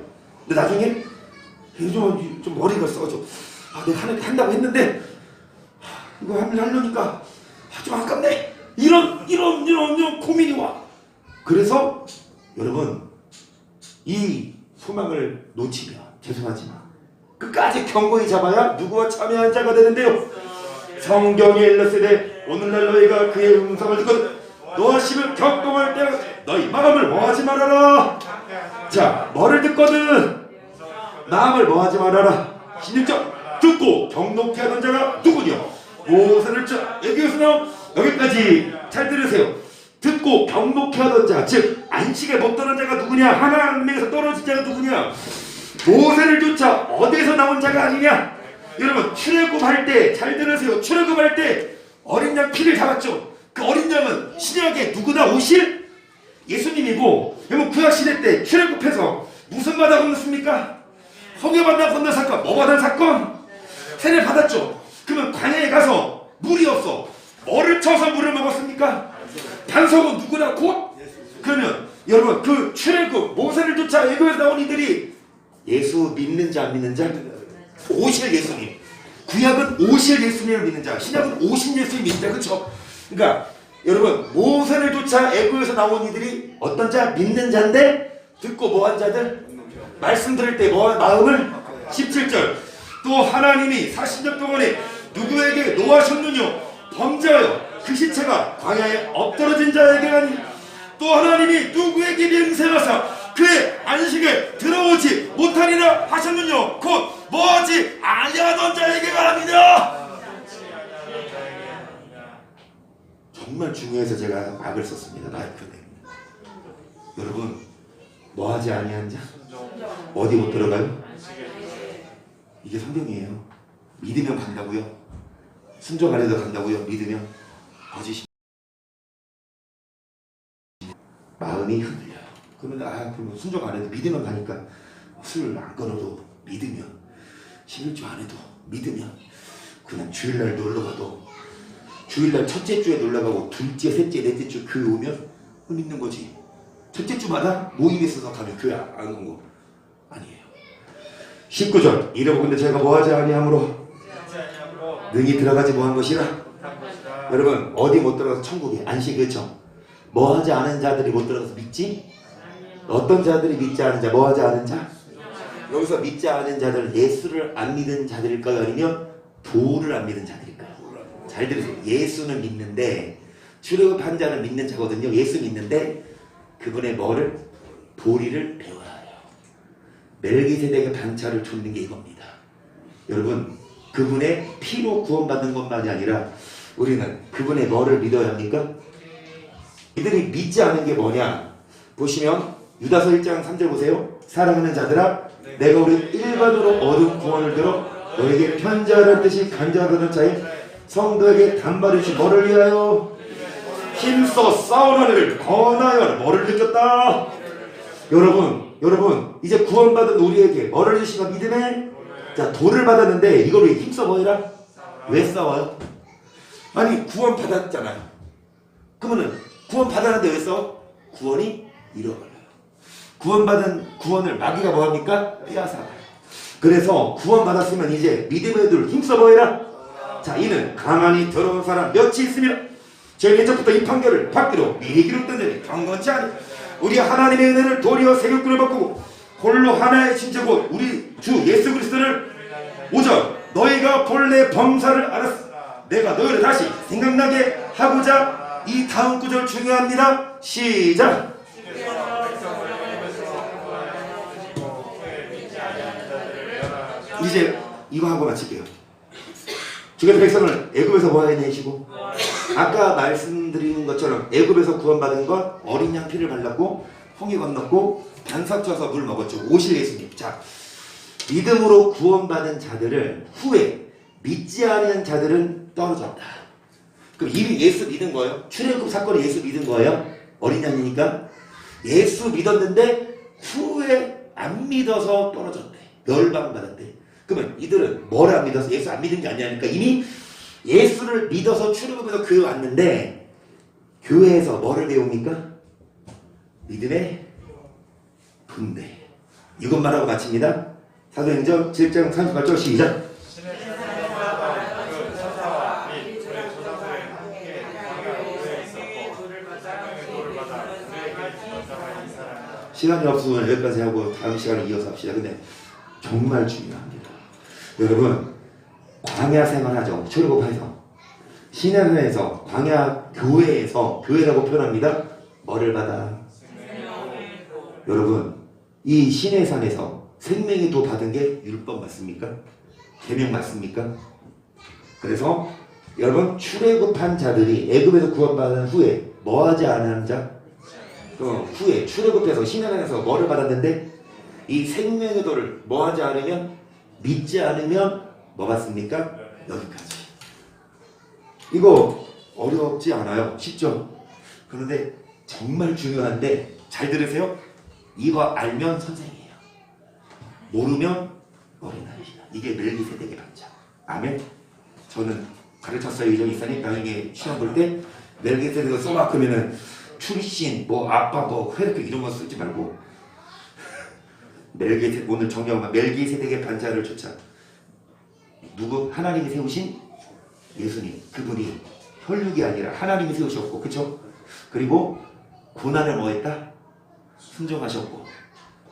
근데 나중에 좀 머리가 써져. 내가 하나님 한다고 했는데 이거 하려니까 좀 아깝네. 이런 고민이 와. 그래서 여러분 이 소망을 놓치면 죄송하지만 끝까지 견고히 잡아야 누구와 참여한 자가 되는데요. 성경에 일렀으되 오늘날 너희가 그의 음성을 듣고 노하심을 격동할 때가 너희 마음을 뭐하지 말아라. 자 뭐를 듣거든 마음을 뭐하지 말아라. 16절 듣고 경록케 하던 자가 누구냐? 모세를 여기서 나온 여기까지 잘 들으세요. 듣고 경록케 하던 자, 즉 안식에 못 들은 자가 누구냐? 하나님에게서 떨어진 자가 누구냐? 모세를 쫓아 어디에서 나온 자가 아니냐? 여러분 출애굽할 때 잘 들으세요. 출애굽할 때 어린 양 피를 잡았죠. 그 어린 양은 신약에 누구나 오실 예수님이고, 여러분 구약시대 때 출애굽해서 무슨 바다 건넜습니까? 홍해바다 건넌 사건. 뭐 받은 사건? 세례 받았죠. 그러면 광야에 가서 물이 없어. 뭐를 쳐서 물을 먹었습니까? 반석은 누구나 곧? 그러면 여러분 그 출애굽 모세를 쫓아 애굽에서 나온 이들이 예수 믿는 자 안 믿는 자? 오실 예수님. 구약은 오실 예수님을 믿는 자, 신약은 오신 예수님 믿는 자. 그렇죠? 그러니까 여러분 모세를 쫓아 애굽에서 나온 이들이 어떤 자? 믿는 자인데 듣고 뭐한 자들? 말씀 들을 때 뭐 마음을 17절 또 하나님이 40년 동안에 누구에게 노하셨느냐 범죄하여 그 시체가 광야에 엎드러진 자에게 하니 또 하나님이 누구에게 명세하사 그의 안식에 들어오지 못하리라 하셨느냐 곧 뭐하지 아니하던 자에게가 합니다. 정말 중요해서 제가 악을 썼습니다. 마이크에. 여러분 뭐하지 아니한 자? 어디 못 들어가요? 이게 성경이에요. 믿으면 간다고요. 순종 안 해도 간다고요. 믿으면 거짓이 마음이 흔들려요. 그러면 그럼 순종 안 해도 믿으면 가니까 술 안 끊어도 믿으면 11주 안 해도 믿으면 그냥 주일날 놀러가도 주일날 첫째 주에 놀러가고 둘째, 셋째, 넷째 주 교회 오면 믿는 거지. 첫째 주마다 모임에 있어서 가면 교회 안 간 거 아니에요. 19절 이러보건대 저희가 뭐하지 아니함으로 능히 들어가지 못한 것이라. 여러분 어디 못 들어가서 천국에 안식. 그렇죠? 뭐하지 않은 자들이 못 들어가서 믿지? 어떤 자들이 믿지 않은 자? 뭐하지 않은 자? 여기서 믿지 않은 자들은 예수를 안 믿은 자들일까요? 아니면 도를 안 믿은 자들일까요? 잘 들으세요. 예수는 믿는데 출애굽한 자는 믿는 자거든요. 예수 믿는데 그분의 뭐를? 도리를 배워야 해요. 멜기세덱의 반차를 쫓는 게 이겁니다. 여러분 그분의 피로 구원받는 것만이 아니라 우리는 그분의 뭐를 믿어야 합니까? 이들이 믿지 않은 게 뭐냐? 보시면 유다서 1장 3절 보세요. 사랑하는 자들아 내가 우리 일반으로 얻은 구원을 들어 너에게 편지하라는 뜻이 간절하던 자의 성도에게 단발을 주 뭐를 위하여 힘써 싸우라를 권하여 뭐를 느꼈다. 여러분 이제 구원받은 우리에게 뭐를 주시가 믿음에 자 도를 받았는데 이걸 왜 힘써 보이라? 왜 싸워요? 아니 구원 받았잖아요. 그러면은 구원 받았는데 왜 싸워? 구원이 잃어버려요. 구원받은 구원을 마귀가 뭐합니까? 빼앗아가요. 그래서 구원 받았으면 이제 믿음의 둘 힘써 보이라. 자 이는 가만히 들어온 사람 몇이 있으면 제일 먼저부터 이 판결을 받기로 미리 기록된 점이 경건치 않으니 우리 하나님의 은혜를 도리어 세교꾼을 바꾸고 홀로 하나의 신체 곧 우리 주 예수 그리스도를 5절 너희가 본래 범사를 알았어 내가 너희를 다시 생각나게 하고자 이 다음 구절 중요합니다. 시작. 이제 이거 하고 마칠게요. 주께서 백성을 애굽에서 뭐하게 내시고 아까 말씀드린 것처럼 애굽에서 구원받은 건 어린 양 피를 발랐고 홍해 건넜고 반석 쳐서 물 먹었죠. 오실 예수님. 자 믿음으로 구원받은 자들을 후에 믿지 않은 자들은 떨어졌다. 그럼 이미 예수 믿은 거예요? 출애굽 사건에 예수 믿은 거예요? 어린 양이니까 예수 믿었는데 후에 안 믿어서 떨어졌대. 멸망받았대. 그러면 이들은 뭘 안 믿어서 예수 안 믿은 게 아니니까 이미 예수를 믿어서 출애굽해서 교회 왔는데 교회에서 뭐를 배웁니까? 믿음의 분배. 이것만 하고 마칩니다. 사도행전 7장 38절 시작. 시간이 없으면 여기까지 하고 다음 시간에 이어서 합시다. 근데 정말 중요합니다. 여러분 광야 생활하죠. 출애굽해서 시내산에서 광야 교회에서 교회라고 표현합니다. 뭐를 받아? 여러분 이 시내산에서 생명의 도 받은 게 율법 맞습니까? 계명 맞습니까? 그래서 여러분 출애굽한 자들이 애굽에서 구원받은 후에 뭐하지 않은 자? 후에 출애굽해서 시내산에서 뭐를 받았는데 이 생명의 도를 뭐하지 않으면 믿지 않으면 뭐 받습니까? 여기까지. 이거 어렵지 않아요. 쉽죠? 그런데 정말 중요한데 잘 들으세요. 이거 알면 선생이에요. 모르면 어린아이시다. 이게 멜기세덱의 반차. 아멘. 저는 가르쳤어요. 이정희 이사님. 나중에 시험 볼 때 멜기세덱을 써막으면은 출신, 뭐 아빠, 뭐 회력 이런 거 쓰지 말고 오늘 정리하면 멜기세덱의 반차를 쫓아 누구? 하나님이 세우신 예수님. 그분이 혈육이 아니라 하나님이 세우셨고, 그쵸? 그리고 고난을 뭐 했다? 순종하셨고,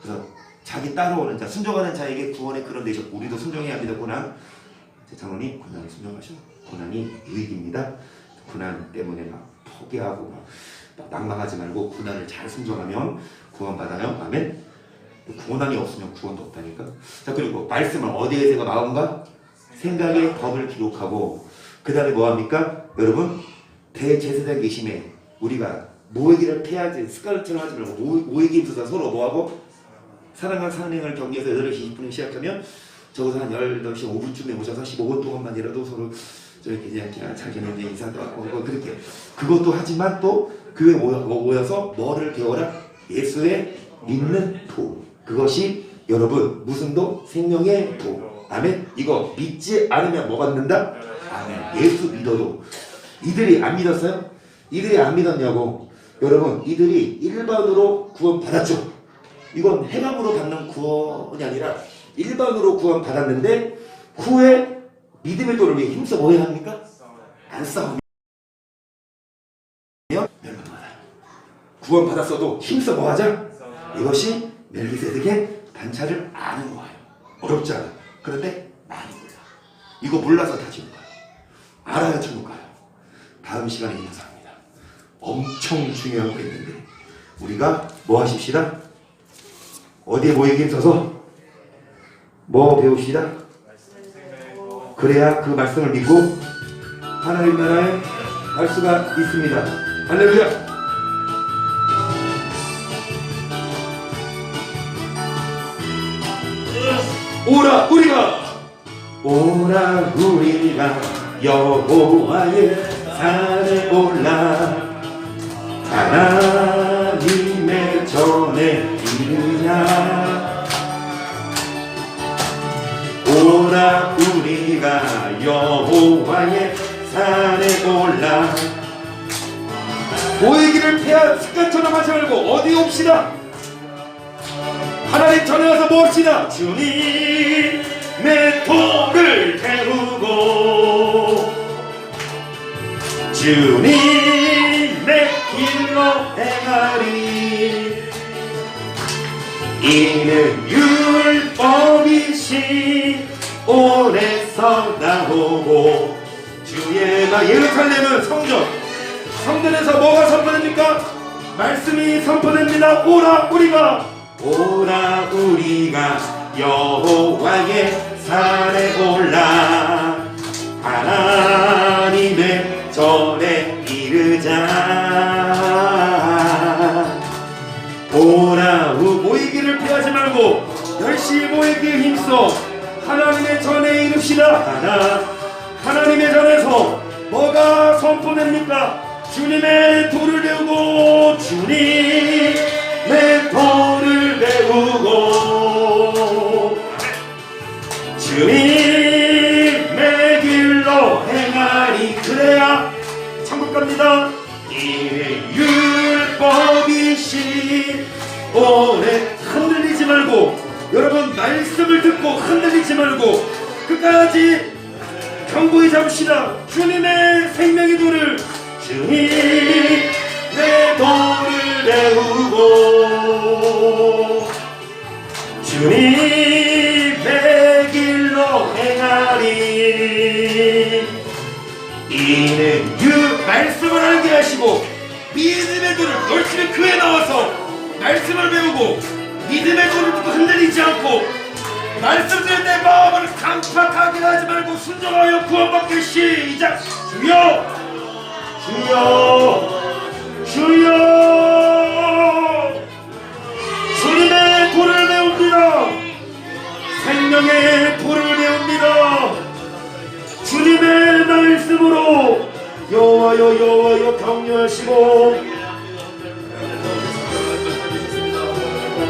그래서 자기 따라오는 자, 순종하는 자에게 구원의 그런 되셨고, 우리도 순종해야 합니다. 고난. 장로님, 고난을 순종하셔. 고난이 유익입니다. 고난 때문에 막 포기하고 막 낭망하지 말고 고난을 잘 순종하면 구원받아요. 아멘. 고난이 없으면 구원도 없다니까. 자, 그리고 말씀을 어디에 제가 마음과 생각의 법을 기록하고, 그 다음에 뭐합니까? 여러분, 대제사장 계심에 우리가 모이기를 패하지, 습관처럼 하지 말고 모이기 입서서 서로 뭐하고? 사랑과 산행을 경계해서 8시 20분에 시작하면 적어도 한 8시 5분쯤에 오셔서 15분 동안만이라도 서로 저렇게 그냥 자기는 이제 인사도 하고 그렇게, 그것도 하지만 또 교회 모여서 뭐를 배워라? 예수의 믿는 도. 그것이 여러분 무슨 도? 생명의 도. 아멘. 이거 믿지 않으면 뭐 받는다? 아멘. 예수 믿어도. 이들이 안 믿었어요? 이들이 안 믿었냐고. 여러분, 이들이 일반으로 구원 받았죠. 이건 행함으로 받는 구원이 아니라 일반으로 구원 받았는데, 후에 믿음의 도를 위해 힘써 뭐 해야 합니까? 안 싸우면 멸망하다. 구원 받았어도 힘써 뭐 하자? 이것이 멜기세덱의 반차를 아는 거예요. 어렵지 않아. 그런데 많이 몰라. 이거 몰라서 다 지금 가요. 알아야 천국 가요. 다음 시간에 인사합니다. 엄청 중요한 거 있는데 우리가 뭐 하십시다? 어디에 모이기 있어서 뭐 배웁시다? 그래야 그 말씀을 믿고 하나님 나라에 갈 수가 있습니다. 할렐루야. 오라 우리가 여호와의 산에 올라 하나님의 전에 이르냐. 오라 우리가 여호와의 산에 올라. 모이기를 패한 습관처럼 하지 말고 어디 옵시다. 하나님 전에 와서 봅시다. 주님의 도를 배우고 주님의 길로 행하리. 이는 율법이시 오래서 나오고 주의 나. 예루살렘은 성전, 성전에서 뭐가 선포됩니까? 말씀이 선포됩니다. 오라 우리가 여호와의 산에 올라 하나님의 전에 이르자. 오라 모이기를 피하지 말고 열심히 모이기에 힘써 하나님의 전에 이릅시다. 하나님의 전에서 뭐가 선포됩니까? 주님의 도를 배우고 주님의 도를 배우고 주님의 길로 행하리. 그래야 천국 갑니다. 이는 율법이시 오래. 흔들리지 말고 여러분, 말씀을 듣고 흔들리지 말고 끝까지 견고히 잡으시다. 주님의 생명의 도를, 주님의 도를 배우고 주님의 길로 행하리. 이는 말씀을 알게 하시고 믿음의 도를 열심히 교회에 나와서 말씀을 배우고 믿음의 도를 듣고 흔들리지 않고 말씀 들을 때 마음을 강팍하게 하지 말고 순종하여 구원받기 시작. 주여 주님의 도를 배웁니다. 생명의 도를 배웁니다. 주님의 말씀으로 여호와여 격려하시고